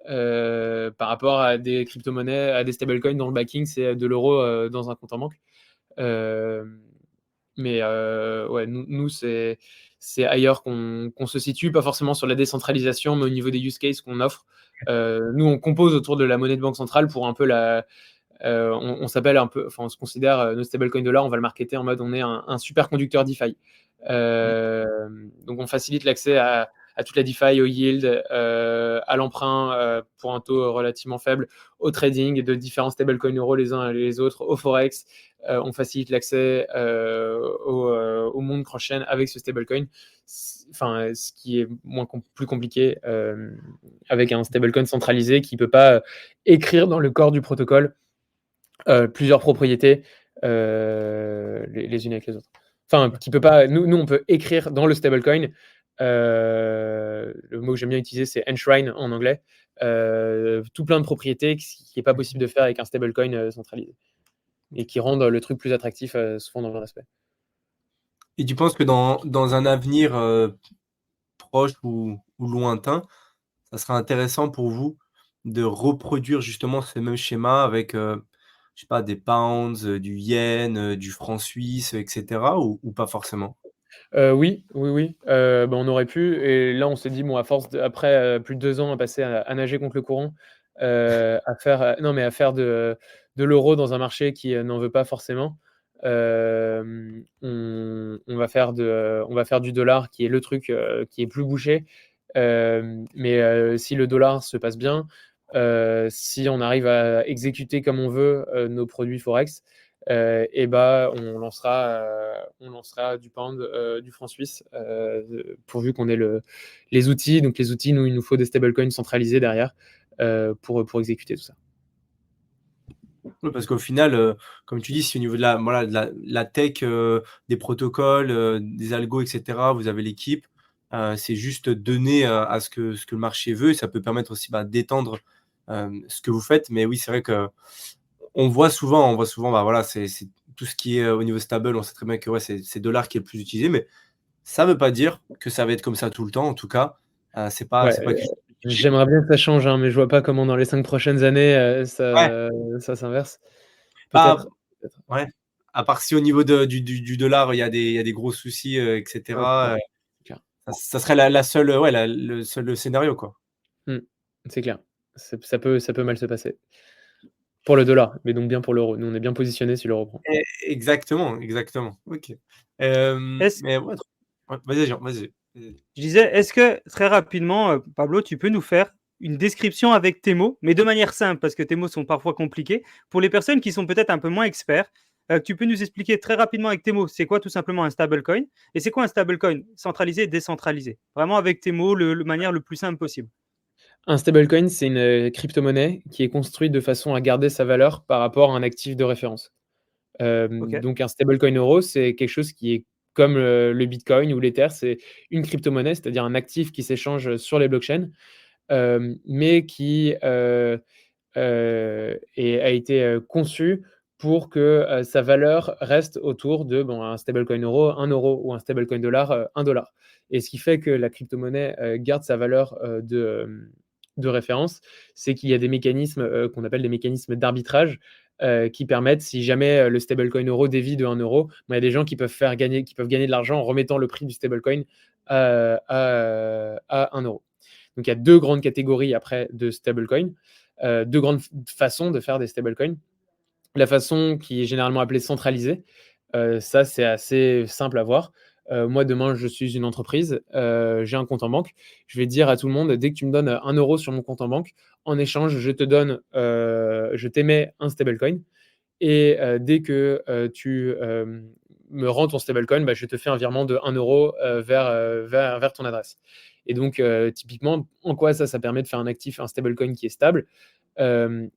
Par rapport à des crypto-monnaies, à des stablecoins dont le backing c'est de l'euro dans un compte en banque. Euh, mais ouais, nous c'est ailleurs qu'on se situe, pas forcément sur la décentralisation, mais au niveau des use cases qu'on offre. Nous, on compose autour de la monnaie de banque centrale pour un peu on s'appelle un peu, enfin, on se considère nos stablecoins $, on va le marketer en mode on est un superconducteur DeFi. Donc, on facilite l'accès à toute la DeFi, au yield, à l'emprunt pour un taux relativement faible, au trading de différents stablecoins euros les uns et les autres, au forex. On facilite l'accès au monde cross-chain avec ce stablecoin. Enfin, ce qui est plus compliqué avec un stablecoin centralisé qui ne peut pas écrire dans le corps du protocole plusieurs propriétés les unes avec les autres. Enfin, qui peut pas. Nous, on peut écrire dans le stablecoin. Le mot que j'aime bien utiliser, c'est enshrine en anglais. Tout plein de propriétés qui n'est pas possible de faire avec un stablecoin centralisé et qui rendent le truc plus attractif souvent dans un aspect. Et tu penses que dans un avenir proche ou lointain, ça sera intéressant pour vous de reproduire justement ce même schéma avec, je sais pas, des pounds, du yen, du franc suisse, etc. ou pas forcément? Oui, oui, oui. Bah, on aurait pu et là, on s'est dit: «Bon, à force après, plus de 2 ans à passer à nager contre le courant, à faire de l'euro dans un marché qui, n'en veut pas forcément, on va faire du dollar qui est le truc, qui est plus bouché». Mais si le dollar se passe bien, si on arrive à exécuter comme on veut, nos produits forex, et bah, on lancera du pound, du franc suisse, pourvu qu'on ait les outils. Donc les outils, nous, il nous faut des stablecoins centralisés derrière, pour exécuter tout ça. Oui, parce qu'au final, comme tu dis, si au niveau de la voilà, de la tech, des protocoles, des algos et cetera, vous avez l'équipe, C'est juste donner à ce que le marché veut. Et ça peut permettre aussi d'étendre ce que vous faites. Mais oui, c'est vrai que on voit souvent, voilà, c'est tout ce qui est au niveau stable. On sait très bien que c'est dollar qui est le plus utilisé. Mais ça ne veut pas dire que ça va être comme ça tout le temps. En tout cas, c'est pas Ouais, quelque chose. j'aimerais bien que ça change, hein, mais je vois pas comment dans les 5 prochaines années, Ouais, ça s'inverse. bah, Peut-être, peut-être. ouais. À part si au niveau du dollar, il y a des gros soucis, Ouais, c'est clair, etc. c'est clair. Ça serait la seule, le seul scénario, quoi. Mmh, c'est clair. Ça peut mal se passer. Pour le dollar, mais donc bien pour l'euro. Nous, on est bien positionnés si l'euro prend. Exactement, exactement. OK. Est-ce Mais ouais, ouais, vas-y, Jean, vas-y. Vas-y. Je disais, est-ce que très rapidement, Pablo, tu peux nous faire une description avec tes mots, mais de manière simple, parce que tes mots sont parfois compliqués, pour les personnes qui sont peut-être un peu moins experts, tu peux nous expliquer très rapidement avec tes mots, c'est quoi tout simplement un stablecoin et c'est quoi un stablecoin centralisé et décentralisé? Vraiment avec tes mots, le manière le plus simple possible. Un stablecoin, c'est une, crypto-monnaie qui est construite de façon à garder sa valeur par rapport à un actif de référence. OK. Donc un stablecoin euro, c'est quelque chose qui est comme, le bitcoin ou l'ether, c'est une crypto-monnaie, c'est-à-dire un actif qui s'échange sur les blockchains, mais qui, a été, conçu pour que, sa valeur reste autour de, bon, un stablecoin euro, 1 € ou un stablecoin dollar, 1 $. Et ce qui fait que la crypto-monnaie, garde sa valeur, de référence, c'est qu'il y a des mécanismes, qu'on appelle des mécanismes d'arbitrage, qui permettent, si jamais, le stablecoin euro dévie de 1 €, il y a des gens qui peuvent gagner de l'argent en remettant le prix du stablecoin, à 1 €. Donc il y a 2 grandes catégories après de stablecoins, 2 grandes façons de faire des stablecoins. La façon qui est généralement appelée centralisée, ça c'est assez simple à voir. Moi demain je suis une entreprise, j'ai un compte en banque. Je vais dire à tout le monde: «Dès que tu me donnes 1 € sur mon compte en banque, en échange je t'émets un stablecoin et dès que, tu, me rends ton stablecoin, je te fais un virement de 1 € vers ton adresse». Et donc typiquement, en quoi ça permet de faire un actif, un stablecoin qui est stable?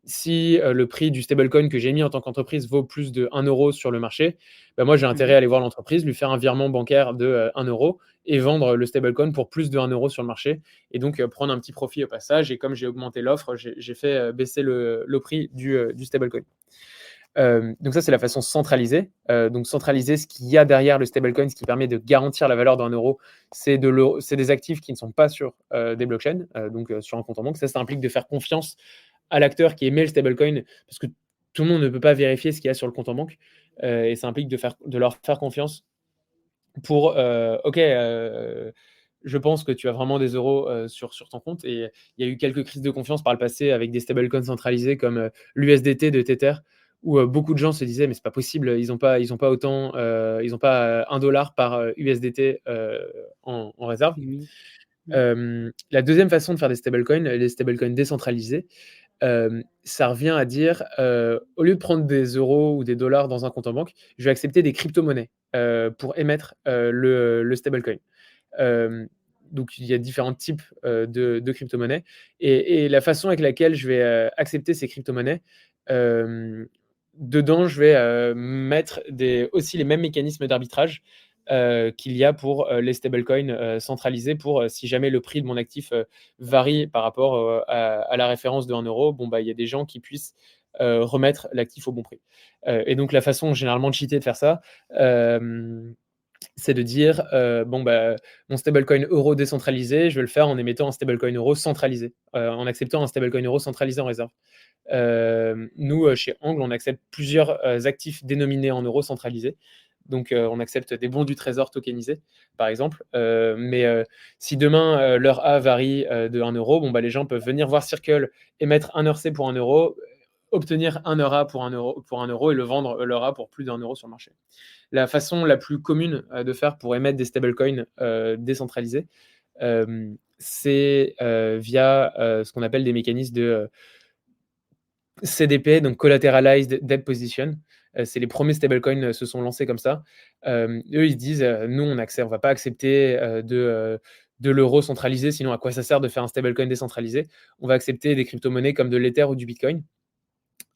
Si, le prix du stablecoin que j'ai mis en tant qu'entreprise vaut plus de 1 € sur le marché, moi j'ai intérêt Mmh. à aller voir l'entreprise, lui faire un virement bancaire de, 1 € et vendre le stablecoin pour plus de 1 € sur le marché et donc prendre un petit profit au passage. Et comme j'ai augmenté l'offre, j'ai fait, baisser le prix du stablecoin. Donc ça, c'est la façon centralisée. Donc centraliser ce qu'il y a derrière le stablecoin, ce qui permet de garantir la valeur d'1 €, c'est des actifs qui ne sont pas sur, des blockchains, donc sur un compte en banque. Ça implique de faire confiance à l'acteur qui émet le stablecoin, parce que tout le monde ne peut pas vérifier ce qu'il y a sur le compte en banque, et ça implique de leur faire confiance pour, OK, je pense que tu as vraiment des euros, sur ton compte. Et il y a eu quelques crises de confiance par le passé avec des stablecoins centralisés comme, l'USDT de Tether, où, beaucoup de gens se disaient: «Mais c'est pas possible, ils ont pas autant, ils ont pas, 1 $ par, USDT, en réserve». Mmh. Mmh. La deuxième façon de faire des stablecoins, les stablecoins décentralisés, ça revient à dire, au lieu de prendre des euros ou des dollars dans un compte en banque, je vais accepter des crypto-monnaies, pour émettre, le stablecoin. Hem, donc il y a différents types, de crypto-monnaies et la façon avec laquelle je vais, accepter ces crypto-monnaies, hem, dedans, je vais, mettre aussi les mêmes mécanismes d'arbitrage, qu'il y a pour, les stablecoins, centralisés pour, si jamais le prix de mon actif, varie par rapport, à la référence de 1 €, il y a des gens qui puissent, remettre l'actif au bon prix. Et donc la façon généralement cheatée de faire ça, c'est de dire, mon stablecoin euro décentralisé, je vais le faire en émettant un stablecoin euro centralisé, en acceptant un stablecoin euro centralisé en réserve. Nous, chez Angle, on accepte plusieurs, actifs dénominés en euros centralisés. Donc, on accepte des bons du trésor tokenisés, par exemple. Si demain, l'heure A varie, de 1 €, les gens peuvent venir voir Circle, émettre un heure C pour 1 €, obtenir un heure A pour 1 € et le vendre, l'heure A pour plus d'1 € sur le marché. La façon la plus commune, de faire pour émettre des stablecoins, décentralisés, c'est, via, ce qu'on appelle des mécanismes de, CDP, donc Collateralized Debt Position. C'est les premiers stablecoins, se sont lancés comme ça. Eux, ils se disent, «Nous, on va pas accepter, de l'euro centralisé, sinon à quoi ça sert de faire un stablecoin décentralisé? On va accepter des crypto-monnaies comme de l'Ether ou du Bitcoin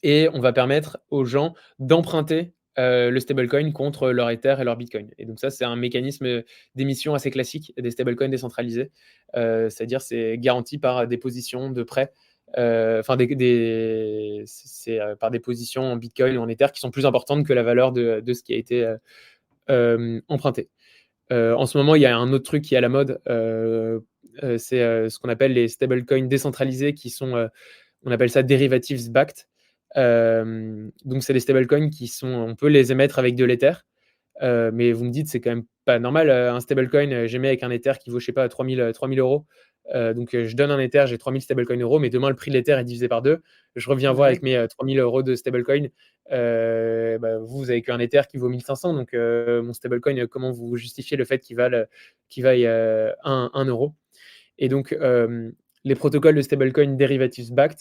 et on va permettre aux gens d'emprunter, le stablecoin contre leur Ether et leur Bitcoin. Et donc ça, c'est un mécanisme d'émission assez classique des stablecoins décentralisés. C'est-à-dire c'est garanti par des positions de prêt, enfin c'est par des positions en Bitcoin ou en Ether qui sont plus importantes que la valeur de ce qui a été emprunté. En ce moment, il y a un autre truc qui est à la mode, c'est ce qu'on appelle les stablecoins décentralisés qui sont, on appelle ça derivatives backed. Donc, c'est des stablecoins on peut les émettre avec de l'Ether. Mais vous me dites, c'est quand même pas normal. Un stablecoin, j'émets avec un Ether qui vaut, je sais pas, 3000 euros. Donc, je donne un Ether, j'ai 3000 stablecoins euros, mais demain, le prix de l'Ether est divisé par deux. Je reviens voir avec mes 3000 euros de stablecoin. Vous avez qu'un Ether qui vaut 1500. Donc, mon stablecoin, comment vous justifiez le fait qu'il vaille 1 euro? Et donc, les protocoles de stablecoin derivatives backed,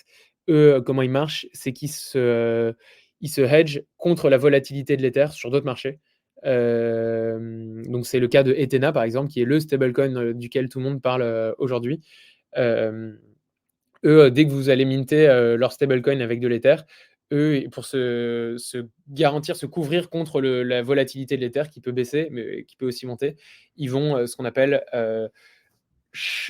eux, comment ils marchent? C'est qu'ils se hedgent contre la volatilité de l'Ether sur d'autres marchés. Donc, c'est le cas de Ethena, par exemple, qui est le stablecoin duquel tout le monde parle aujourd'hui. Eux, dès que vous allez minter leur stablecoin avec de l'Ether, eux, pour se garantir, se couvrir contre la volatilité de l'Ether qui peut baisser, mais qui peut aussi monter, ils vont ce qu'on appelle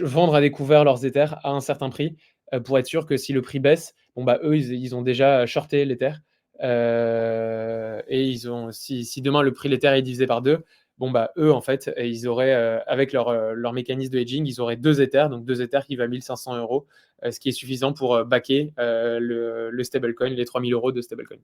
vendre à découvert leurs Ethers à un certain prix pour être sûr que si le prix baisse, bon, bah, eux, ils ont déjà shorté l'Ether. Et si demain le prix de l'Ether est divisé par deux, bon, bah, eux, en fait, ils auraient, avec leur mécanisme de hedging, ils auraient 2 Ethers, donc 2 Ethers qui valent 1500 euros, ce qui est suffisant pour backer le stablecoin, les 3000 euros de stablecoin.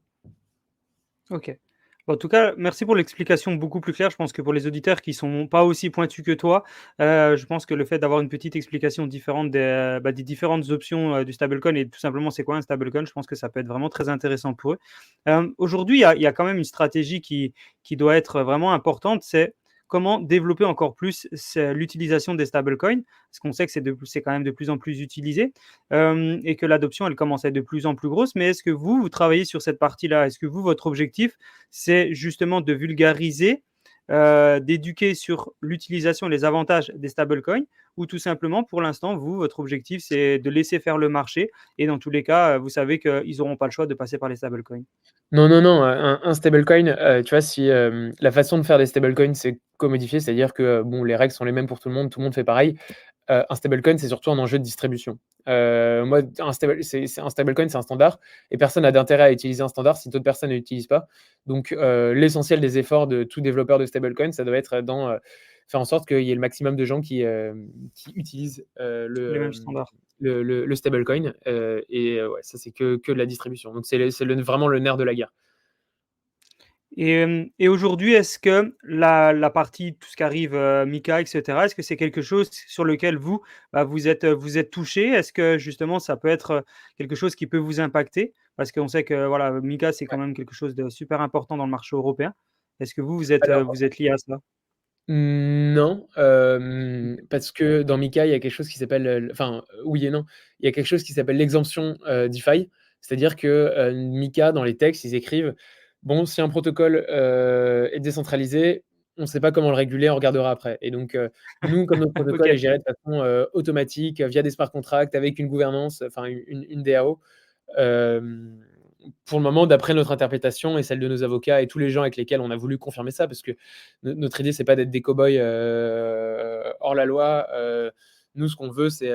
Ok. Bon, en tout cas, merci pour l'explication beaucoup plus claire. Je pense que pour les auditeurs qui sont pas aussi pointus que toi, je pense que le fait d'avoir une petite explication différente des différentes options du stablecoin et tout simplement c'est quoi un stablecoin, je pense que ça peut être vraiment très intéressant pour eux. Aujourd'hui, il y a quand même une stratégie qui doit être vraiment importante, c'est comment développer encore plus l'utilisation des stablecoins, parce qu'on sait que c'est quand même de plus en plus utilisé et que l'adoption, elle commence à être de plus en plus grosse. Mais est-ce que vous travaillez sur cette partie-là? Est-ce que votre objectif, c'est justement de vulgariser, d'éduquer sur l'utilisation et les avantages des stablecoins, ou tout simplement, pour l'instant, votre objectif, c'est de laisser faire le marché et dans tous les cas, vous savez qu'ils n'auront pas le choix de passer par les stablecoins? Non, non, non, un stablecoin, tu vois, si la façon de faire des stablecoins, c'est commodifié, c'est-à-dire que bon, les règles sont les mêmes pour tout le monde fait pareil. Un stablecoin, c'est surtout un enjeu de distribution. Moi, un stablecoin, c'est un standard et personne n'a d'intérêt à utiliser un standard si d'autres personnes ne l'utilisent pas. Donc, l'essentiel des efforts de tout développeur de stablecoin, ça doit être dans faire en sorte qu'il y ait le maximum de gens qui utilisent Les mêmes standards. le stablecoin. Ouais, ça, c'est que de la distribution. Donc, c'est vraiment le nerf de la guerre. Et aujourd'hui, est-ce que la partie, tout ce qui arrive, Mika, et cetera, est-ce que c'est quelque chose sur lequel vous êtes touché? Est-ce que justement ça peut être, quelque chose qui peut vous impacter? Parce qu'on sait que voilà, Mika, c'est quand même quelque chose de super important dans le marché européen. Est-ce que Alors, vous êtes lié à ça? non, parce que dans Mika, il y a quelque chose qui s'appelle, enfin, oui et non. Il y a quelque chose qui s'appelle l'exemption DeFi. C'est-à-dire que Mika, dans les textes, ils écrivent: «Bon, si un protocole est décentralisé, on ne sait pas comment le réguler, on regardera après». Et donc, nous, comme notre protocole OK. est géré de façon automatique, via des smart contracts, avec une gouvernance, enfin une DAO, pour le moment, d'après notre interprétation et celle de nos avocats et tous les gens avec lesquels on a voulu confirmer ça, parce que notre idée, c'est pas d'être des cow-boys hors la loi. Nous, ce qu'on veut, c'est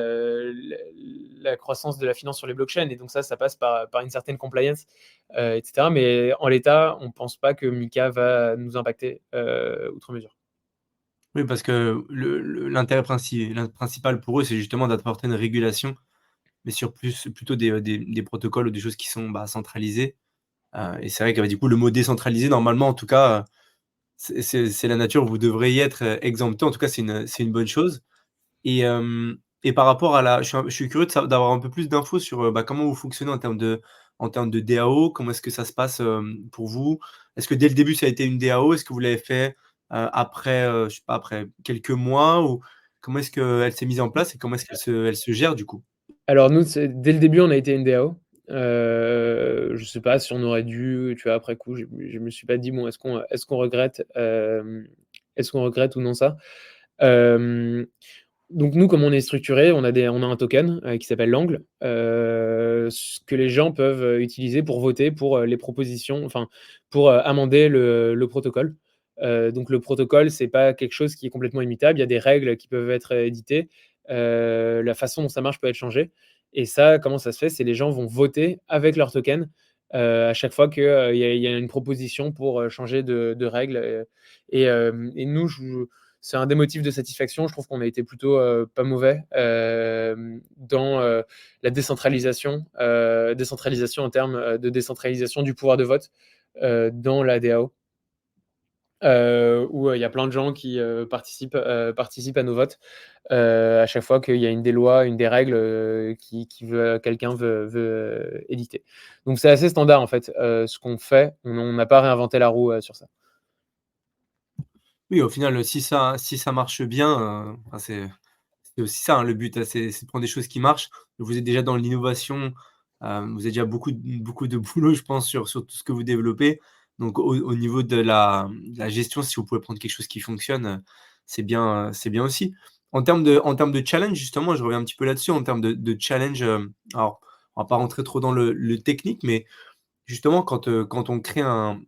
la croissance de la finance sur les blockchains. Et donc ça passe par une certaine compliance, etc. Mais en l'état, on ne pense pas que Mika va nous impacter outre mesure. Oui, parce que l'intérêt principal pour eux, c'est justement d'apporter une régulation, mais sur plutôt des protocoles ou des choses qui sont centralisées. Et c'est vrai que du coup, le mot décentralisé, normalement, en tout cas, c'est la nature, vous devriez y être exempté. En tout cas, c'est une bonne chose. Et par rapport à je suis curieux d'avoir un peu plus d'infos sur comment vous fonctionnez en termes de DAO. Comment est-ce que ça se passe pour vous? Est-ce que dès le début, ça a été une DAO? Est-ce que vous l'avez fait après, je sais pas, après quelques mois? Ou comment est-ce qu'elle s'est mise en place et comment est-ce qu'elle se gère du coup? Alors nous, dès le début, on a été une DAO. Je sais pas si on aurait dû, tu vois, après coup, je me suis pas dit: «Bon, est-ce qu'on regrette ou non ça?» Hem Donc nous, comme on est structuré, on a un token qui s'appelle l'angle, que les gens peuvent utiliser pour voter pour les propositions, enfin pour amender le protocole. Donc le protocole, c'est pas quelque chose qui est complètement immutable. Il y a des règles qui peuvent être éditées. La façon dont ça marche peut être changée. Et ça, comment ça se fait? C'est les gens vont voter avec leur token à chaque fois qu'il y a une proposition pour changer de règles. Et nous, c'est un des motifs de satisfaction. Je trouve qu'on a été plutôt pas mauvais dans la décentralisation en termes de décentralisation du pouvoir de vote dans la DAO, où il y a plein de gens qui participent à nos votes à chaque fois qu'il y a une des lois, une des règles quelqu'un veut éditer. Donc c'est assez standard en fait ce qu'on fait. On n'a pas réinventé la roue sur ça. Oui, au final, si ça marche bien, enfin, c'est aussi ça, hein, le but, c'est de prendre des choses qui marchent. Vous êtes déjà dans l'innovation, vous avez déjà beaucoup de boulot, je pense, sur tout ce que vous développez. Donc au niveau de la gestion, si vous pouvez prendre quelque chose qui fonctionne, c'est bien aussi. En termes de challenge, justement, je reviens un petit peu là-dessus, en termes de challenge, alors on va pas rentrer trop dans le technique, mais justement quand on crée un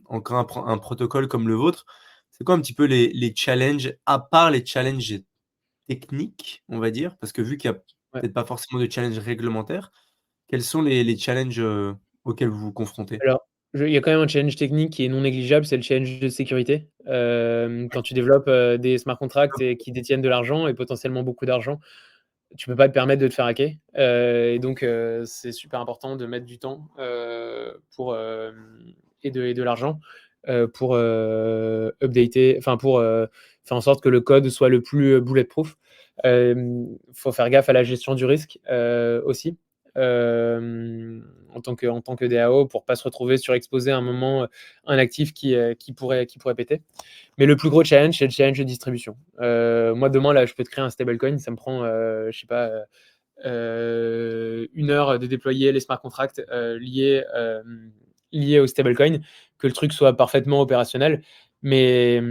protocole comme le vôtre, c'est quoi un petit peu les challenges, à part les challenges techniques, on va dire? Parce que vu qu'il y a Ouais. peut-être pas forcément de challenge réglementaire, quels sont les challenges, auxquels vous vous confrontez? Alors, il y a quand même un challenge technique qui est non négligeable, c'est le challenge de sécurité. Quand tu développes des smart contracts et qui détiennent de l'argent et potentiellement beaucoup d'argent, tu peux pas te permettre de te faire hacker. Et donc, c'est super important de mettre du temps pour et de l'argent pour updater, enfin pour faire en sorte que le code soit le plus bulletproof. Faut faire gaffe à la gestion du risque aussi. En tant que DAO, pour pas se retrouver surexposé à un moment un actif qui pourrait péter. Mais le plus gros challenge, c'est le challenge de distribution. Moi, demain, là, je peux te créer un stablecoin, ça me prend, je sais pas, 1 heure de déployer les smart contracts liés au stablecoin, que le truc soit parfaitement opérationnel. Mais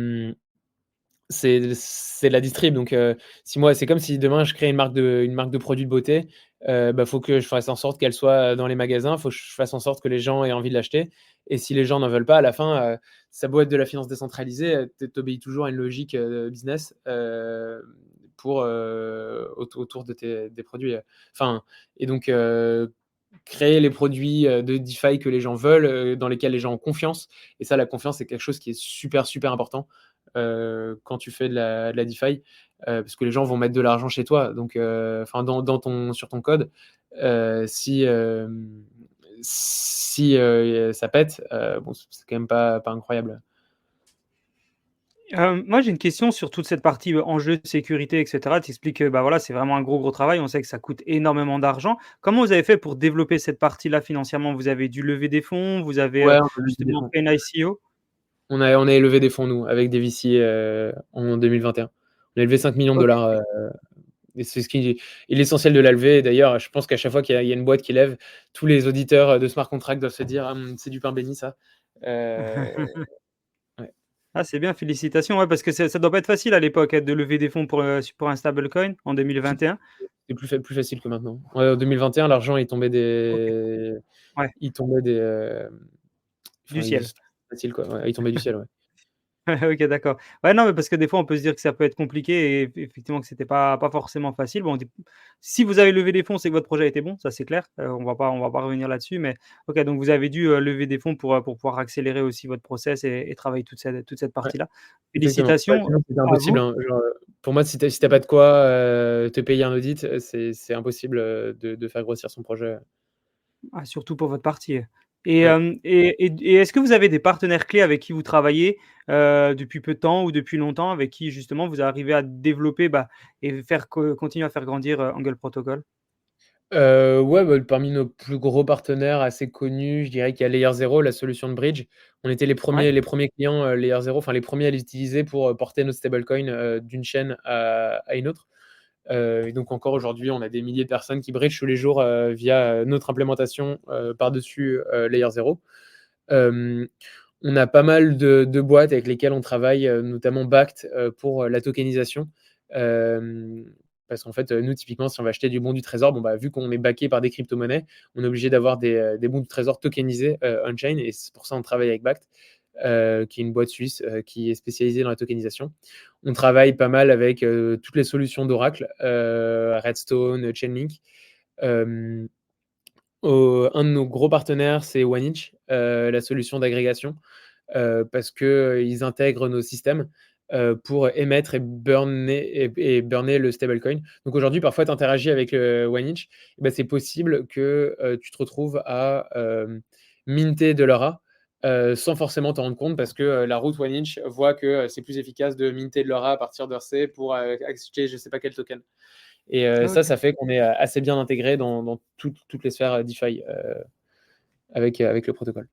c'est de la distrib. Donc, si moi, c'est comme si demain je crée une marque de produits de beauté, faut que je fasse en sorte qu'elle soit dans les magasins, faut que je fasse en sorte que les gens aient envie de l'acheter. Et si les gens n'en veulent pas, à la fin, ça a beau être de la finance décentralisée, tu obéis toujours à une logique business autour des produits. Enfin, et donc, créer les produits de DeFi que les gens veulent, dans lesquels les gens ont confiance. Et ça, la confiance, c'est quelque chose qui est super, super important quand tu fais de la DeFi, parce que les gens vont mettre de l'argent chez toi. Donc, enfin, sur ton code, si ça pète, bon, c'est quand même pas incroyable. Moi, j'ai une question sur toute cette partie, enjeux de sécurité et cetera. Tu expliques que, bah, voilà, c'est vraiment un gros, gros travail. On sait que ça coûte énormément d'argent. Comment vous avez fait pour développer cette partie-là financièrement? Vous avez dû lever des fonds? Vous avez, Ouais, on a levé des justement fonds. fait une ICO? On a élevé des fonds, nous, avec des VC en 2021. On a élevé 5 millions de OK. dollars. Et c'est ce qui est l'essentiel de la levée. D'ailleurs, je pense qu'à chaque fois qu'il y a une boîte qui lève, tous les auditeurs de smart contract doivent se dire: «Ah, c'est du pain béni, ça». Euh, ouais. Ah, c'est bien, félicitations. Ouais, parce que ça doit pas être facile à l'époque, de lever des fonds pour un stablecoin en 2021? C'est plus facile que maintenant. Ouais, en 2021, l'argent, OK. Ouais, il tombait du enfin, ciel. c'était facile, quoi. Ouais, il tombait du ciel, ouais. OK, d'accord. Ouais, non, mais parce que des fois, on peut se dire que ça peut être compliqué et effectivement que c'était pas forcément facile. Bon, si vous avez levé des fonds, c'est que votre projet était bon, ça c'est clair. On va pas revenir là-dessus, mais OK, donc vous avez dû, lever des fonds pour pouvoir accélérer aussi votre process et travailler toute cette Ouais, partie-là. exactement. Ouais, Félicitations sinon, c'était à impossible, vous. hein. Genre, pour moi, si tu pas de quoi te payer un audit, c'est impossible de faire grossir son projet. Ah, surtout pour votre partie. Et Ouais. hem et est-ce que vous avez des partenaires clés avec qui vous travaillez, depuis peu de temps ou depuis longtemps, avec qui justement vous arrivez à développer, bah et continuer à faire grandir, Angle Protocol? Ouais, bah, parmi nos plus gros partenaires assez connus, je dirais qu'il y a Layer 0, la solution de bridge. On était Ouais. les premiers clients, Layer 0, enfin les premiers à l'utiliser pour, porter notre stablecoin, d'une chaîne à une autre. Et donc encore aujourd'hui, on a des milliers de personnes qui bridgent tous les jours, via, notre implémentation, par-dessus, Layer 0. Hem, on a pas mal de boîtes avec lesquelles on travaille, notamment Bakkt, pour, la tokenisation. Hem parce qu'en fait, nous, typiquement, si on va acheter du bon du trésor, vu qu'on est backé par des crypto-monnaies, on est obligé d'avoir des bons du trésor tokenisés on-chain, et c'est pour ça qu'on travaille avec Bakkt, qui est une boîte suisse qui est spécialisée dans la tokenisation. On travaille pas mal avec toutes les solutions d'Oracle, Redstone, Chainlink. Un de nos gros partenaires, c'est OneInch, la solution d'agrégation, parce qu'ils intègrent nos systèmes pour émettre et burner le stablecoin. Donc aujourd'hui, parfois, tu interagis avec OneInch, c'est possible que tu te retrouves à minter de l'aura sans forcément t'en rendre compte, parce que la route OneInch voit que c'est plus efficace de minter de l'aura à partir d'RC pour acheter je ne sais pas quel token. Et Ok. ça fait qu'on est assez bien intégré dans toutes les sphères DeFi avec le protocole.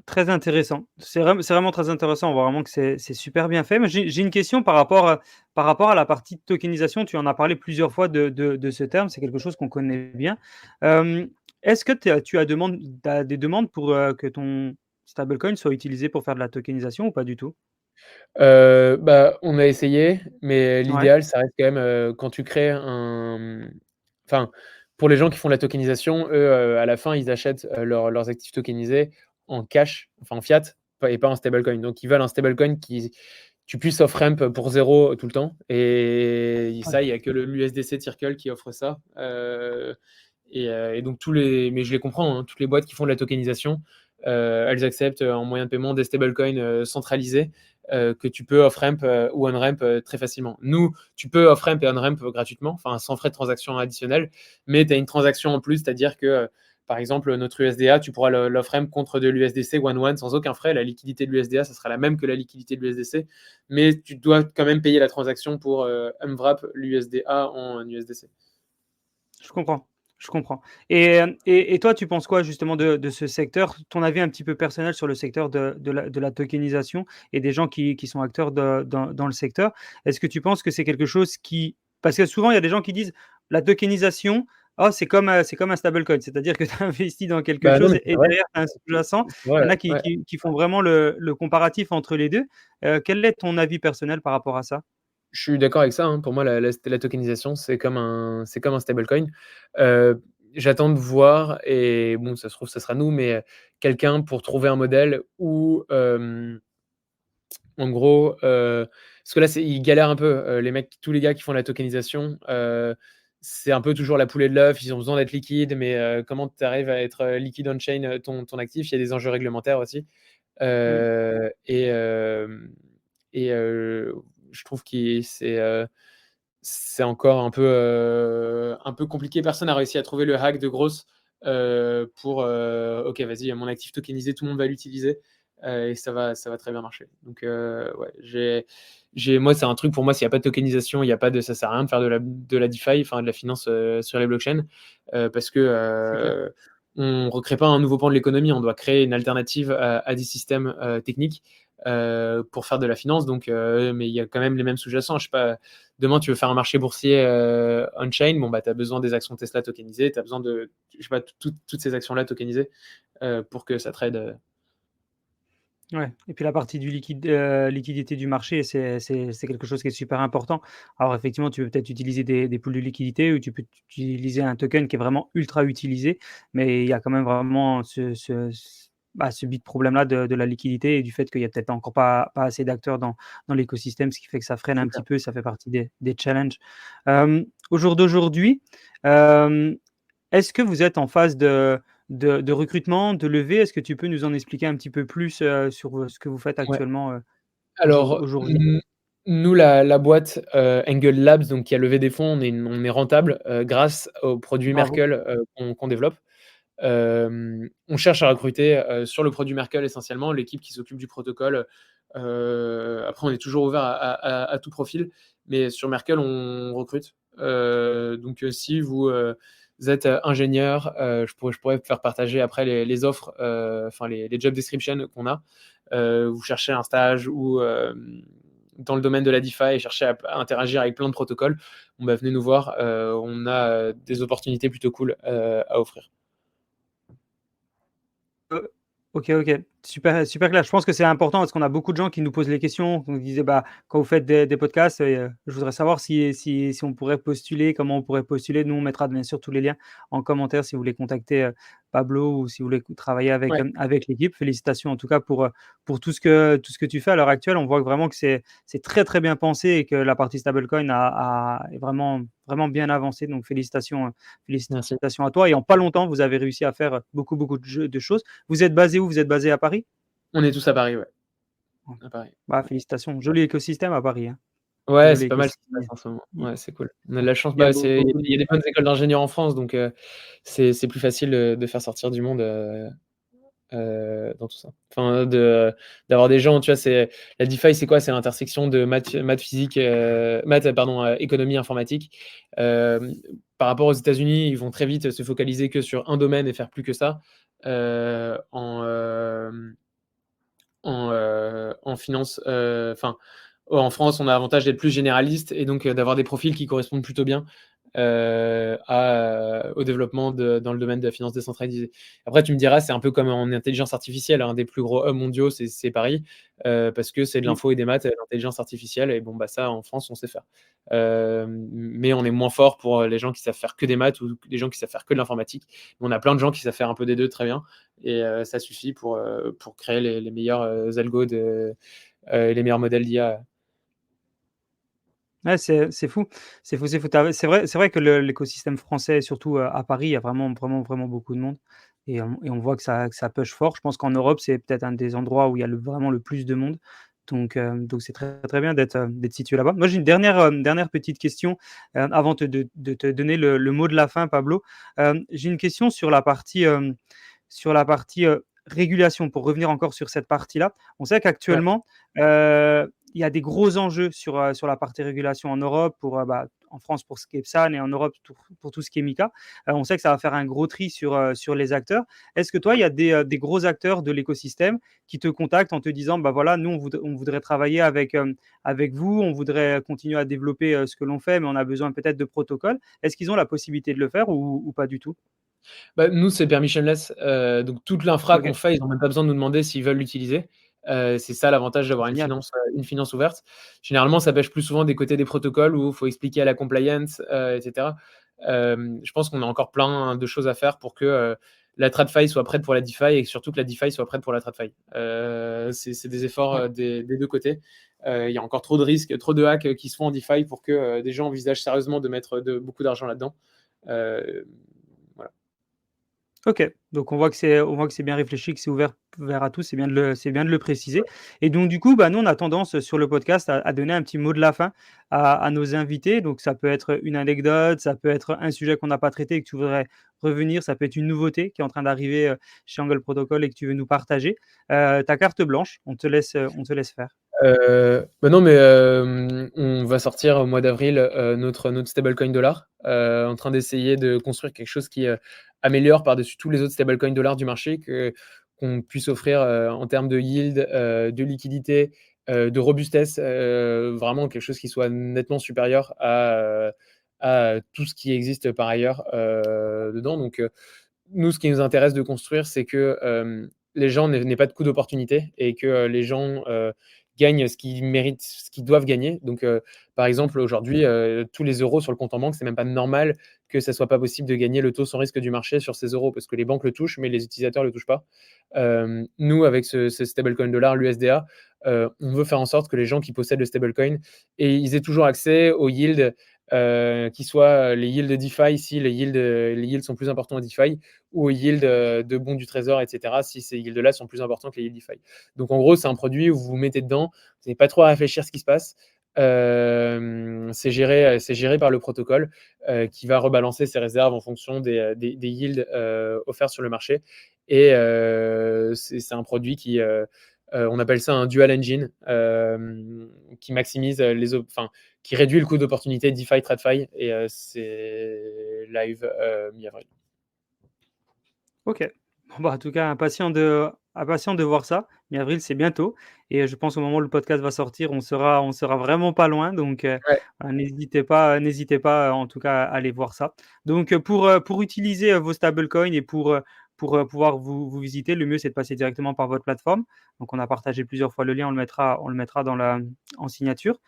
Très intéressant. C'est vraiment très intéressant. On voit vraiment que c'est super bien fait. Mais j'ai une question par rapport à la partie tokenisation. Tu en as parlé plusieurs fois de ce terme. C'est quelque chose qu'on connaît bien. Est-ce que tu as des demandes pour que ton stablecoin soit utilisé pour faire de la tokenisation ou pas du tout? On a essayé, mais Ouais, l'idéal, ça reste quand même quand tu crées enfin, pour les gens qui font la tokenisation, eux, à la fin, ils achètent leurs actifs tokenisés en cash, enfin en fiat, et pas en stablecoin. Donc, ils veulent un stablecoin qui tu puisses off-ramp pour 0 tout le temps. Et ouais. ça, il n'y a que l'USDC Circle qui offre ça. Et donc, mais je les comprends, hein, toutes les boîtes qui font de la tokenisation, elles acceptent en moyen de paiement des stablecoins centralisés que tu peux off-ramp ou on-ramp très facilement. Nous, tu peux off-ramp et on-ramp gratuitement, enfin sans frais de transaction additionnels, mais tu as une transaction en plus, c'est-à-dire que par exemple, notre USDA, tu pourras l'off-ramp contre de l'USDC one-one sans aucun frais. La liquidité de l'USDA, ça sera la même que la liquidité de l'USDC, mais tu dois quand même payer la transaction pour unwrap l'USDA en USDC. Je comprends, je comprends. Et toi, tu penses quoi justement de ce secteur? Ton avis un petit peu personnel sur le secteur de la tokenisation et des gens qui sont acteurs dans le secteur. Est-ce que tu penses que c'est quelque chose qui... Parce que souvent, il y a des gens qui disent la tokenisation, oh, c'est comme un stablecoin, c'est-à-dire que tu as investi dans quelque Non, chose mais et derrière, tu as un sous-jacent. c'est Il y vrai, en a qui, ouais. qui font vraiment le comparatif entre les deux. Quel est ton avis personnel par rapport à ça? Je suis d'accord avec ça, hein. Pour moi, la tokenisation, c'est comme un stablecoin. J'attends de voir, et bon, ça se trouve, ça sera nous, mais quelqu'un pour trouver un modèle où, en gros, parce que là, ils galèrent un peu, les mecs, tous les gars qui font la tokenisation, c'est un peu toujours la poule et l'œuf. Ils ont besoin d'être liquides, mais comment tu arrives à être liquide on-chain ton actif? Il y a des enjeux réglementaires aussi. Mm. Et je trouve que c'est encore un peu compliqué. Personne n'a réussi à trouver le hack de grosse pour OK, vas-y, mon actif tokenisé, tout le monde va l'utiliser et ça va très bien marcher. Donc, ouais, moi, c'est un truc pour moi, s'il n'y a pas de tokenisation, ça sert à rien de faire de la DeFi, enfin de la finance sur les blockchains parce que C'est clair. on ne recrée pas un nouveau pan de l'économie, on doit créer une alternative à des systèmes techniques pour faire de la finance. Donc, mais il y a quand même les mêmes sous-jacents. Je sais pas, demain, tu veux faire un marché boursier on-chain, tu as besoin des actions Tesla tokenisées, tu as besoin de, je sais pas, toutes ces actions-là tokenisées pour que ça trade. Ouais, et puis la partie du liquidité du marché, c'est quelque chose qui est super important. Alors effectivement, tu peux peut-être utiliser des pools de liquidité ou tu peux utiliser un token qui est vraiment ultra utilisé, mais il y a quand même vraiment ce big problème-là de la liquidité et du fait qu'il y a peut-être encore pas assez d'acteurs dans l'écosystème, ce qui fait que ça freine un C'est petit clair. peu, ça fait partie des challenges. Au jour d'aujourd'hui, hem, est-ce que vous êtes en phase de recrutement, de levée? Est-ce que tu peux nous en expliquer un petit peu plus, sur, ce que vous faites Ouais. actuellement, Alors, aujourd'hui? nous, la boîte Angle Labs, donc qui a levé des fonds, on est rentable grâce aux produits Bravo. Merkle qu'on développe. On cherche à recruter sur le produit Merkle essentiellement, l'équipe qui s'occupe du protocole. Après, on est toujours ouvert à tout profil, mais sur Merkle, on recrute. Donc, si vous êtes ingénieur, je pourrais vous faire partager après les offres, enfin les job descriptions qu'on a. Vous cherchez un stage ou dans le domaine de la DeFi et cherchez à interagir avec plein de protocoles, venez nous voir. On a des opportunités plutôt cool à offrir. OK, OK. Super, super clair. Je pense que c'est important parce qu'on a beaucoup de gens qui nous posent les questions. On nous disait: «Bah, quand vous faites des podcasts, je voudrais savoir si on pourrait postuler, comment on pourrait postuler?» Nous, on mettra bien sûr tous les liens en commentaire si vous voulez contacter, Pablo ou si vous voulez travailler avec, Ouais. avec l'équipe. Félicitations en tout cas pour tout ce que tu fais à l'heure actuelle. On voit vraiment que c'est très, très bien pensé et que la partie stablecoin est vraiment vraiment bien avancée. Donc félicitations, Merci. félicitations à toi et en pas longtemps, vous avez réussi à faire, beaucoup, beaucoup de choses. Vous êtes basé où? Vous êtes basé à Paris? On est tous à Paris, ouais, Ouais. à Paris. Bah, félicitations. Joli écosystème à Paris, hein. Ouais, Joli c'est pas mal ce qui se écosystème. passe en ce moment. Il Ouais, c'est cool. On a de la chance, il y a bah, beaucoup il y a des bonnes écoles d'ingénieurs en France, donc c'est plus facile, de faire sortir du monde, dans tout ça. Enfin, d'avoir des gens, tu vois, c'est la DeFi, c'est quoi? C'est l'intersection de maths, physique, maths, pardon, économie, informatique. Hem, Par rapport aux États-Unis, ils vont très vite se focaliser que sur un domaine et faire plus que ça. En, en finance, enfin, en France, on a l'avantage d'être plus généraliste et donc d'avoir des profils qui correspondent plutôt bien au développement dans le domaine de la finance décentralisée. Après, tu me diras, c'est un peu comme en intelligence artificielle, un des plus gros hubs mondiaux, c'est Paris, parce que c'est de mmh, l'info et des maths, l'intelligence artificielle, et bon, bah ça, en France, on sait faire. Mais on est moins fort pour les gens qui savent faire que des maths ou les gens qui savent faire que de l'informatique. On a plein de gens qui savent faire un peu des deux très bien, et ça suffit pour créer les meilleurs algos et les meilleurs modèles d'IA. ouais, c'est fou. C'est fou, c'est fou. C'est vrai que l'écosystème français, surtout, à Paris, il y a vraiment, vraiment, vraiment beaucoup de monde et on voit que ça push fort. Je pense qu'en Europe, c'est peut-être un des endroits où il y a vraiment le plus de monde. Donc c'est très, très bien d'être situé là-bas. Moi, j'ai une dernière petite question, avant de te donner le mot de la fin, Pablo. J'ai une question sur la partie régulation, pour revenir encore sur cette partie-là. On sait Ouais. qu'actuellement, il y a des gros enjeux sur la partie régulation en Europe, en France pour ce qui est PSAN et en Europe pour tout ce qui est MiCA. On sait que ça va faire un gros tri sur les acteurs. Est-ce que toi, il y a des gros acteurs de l'écosystème qui te contactent en te disant: «Bah, voilà, nous, on voudrait travailler avec vous, on voudrait continuer à développer, ce que l'on fait, mais on a besoin peut-être de protocoles». Est-ce qu'ils ont la possibilité de le faire ou pas du tout? Bah, nous, c'est permissionless, donc toute l'infra OK, qu'on fait, ils ont même pas besoin de nous demander s'ils veulent l'utiliser. C'est ça l'avantage d'avoir génial. une finance ouverte. Généralement, ça pêche plus souvent des côtés des protocoles où il faut expliquer à la compliance, et cetera. Je pense qu'on a encore plein de choses à faire pour que, la TradFi soit prête pour la DeFi et surtout que la DeFi soit prête pour la TradFi. C'est des efforts, Ouais. des 2 côtés. Il y a encore trop de risques, trop de hacks, qui se font en DeFi pour que, des gens envisagent sérieusement de mettre beaucoup d'argent là-dedans. Heu, voilà. OK, donc on voit que c'est bien réfléchi, que c'est ouvert à tous, c'est bien de le préciser et donc du coup, bah, nous, on a tendance, sur le podcast à donner un petit mot de la fin à nos invités. Donc ça peut être une anecdote, ça peut être un sujet qu'on n'a pas traité et que tu voudrais revenir, ça peut être une nouveauté qui est en train d'arriver, chez Angle Protocol et que tu veux nous partager. Tu carte blanche, on te laisse faire. Bah, non, mais on va sortir au mois d'avril, notre stablecoin dollar, en train d'essayer de construire quelque chose qui, améliore par-dessus tous les autres stablecoins dollars du marché, qu'on puisse offrir, en termes de yield, de liquidité, de robustesse, vraiment quelque chose qui soit nettement supérieur à tout ce qui existe par ailleurs, dedans. Donc nous, ce qui nous intéresse de construire, c'est que les gens n'aient pas de coût d'opportunité et que les gens gagnent ce qu'ils méritent, ce qu'ils doivent gagner. Donc, par exemple, aujourd'hui, tous les euros sur le compte en banque, c'est même pas normal que ça soit pas possible de gagner le taux sans risque du marché sur ces euros parce que les banques le touchent, mais les utilisateurs le touchent pas. Nous, avec ce stablecoin dollar, l'USDA, on veut faire en sorte que les gens qui possèdent le stablecoin et ils aient toujours accès aux yields, qui soient les yields de DeFi, si les yields sont plus importants à DeFi, ou aux yields de bons du trésor, etc., si ces yields-là sont plus importants que les yields DeFi. Donc en gros, c'est un produit où vous vous mettez dedans, vous n'avez pas trop à réfléchir à ce qui se passe. C'est géré par le protocole qui va rebalancer ses réserves en fonction des yields offerts sur le marché. Et c'est un produit on appelle ça un dual engine, qui maximise qui réduit le coût d'opportunité DeFi, TradFi, et c'est live mi-avril. OK. Bon, bah, en tout cas, impatient de voir ça. Mi-avril, c'est bientôt et je pense au moment où le podcast va sortir, on sera vraiment pas loin donc Ouais. voilà, n'hésitez pas, en tout cas, à aller voir ça. Donc pour utiliser, vos stablecoins et pour pouvoir vous visiter, le mieux, c'est de passer directement par votre plateforme. Donc, on a partagé plusieurs fois le lien, on le mettra en signature.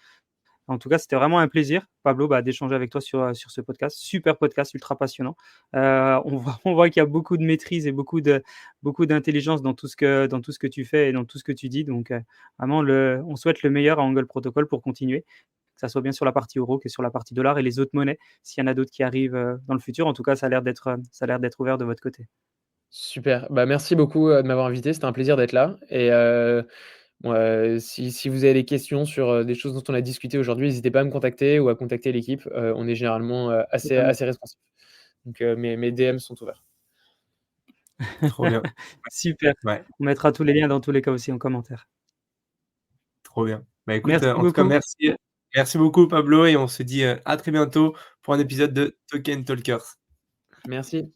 En tout cas, c'était vraiment un plaisir, Pablo, d'échanger avec toi sur ce podcast. Super podcast, ultra passionnant. On voit qu'il y a beaucoup de maîtrise et beaucoup d'intelligence dans tout ce que tu fais et dans tout ce que tu dis. Donc, vraiment, on souhaite le meilleur à Angle Protocol pour continuer, que ça soit bien sur la partie euro que sur la partie dollar et les autres monnaies, s'il y en a d'autres qui arrivent dans le futur. En tout cas, ça a l'air d'être ouvert de votre côté. Super. Merci beaucoup, de m'avoir invité. C'était un plaisir d'être là et si vous avez des questions sur, des choses dont on a discuté aujourd'hui, n'hésitez pas à me contacter ou à contacter l'équipe. On est généralement, assez Totalement. responsifs. Donc, mes DM sont ouverts. Trop bien. Super. Ouais, On mettra tous les liens dans tous les cas aussi en commentaire. trop bien. Écoute, Merci en tout cas, beaucoup. merci beaucoup Pablo et on se dit, à très bientôt pour un épisode de Token Talkers. Merci.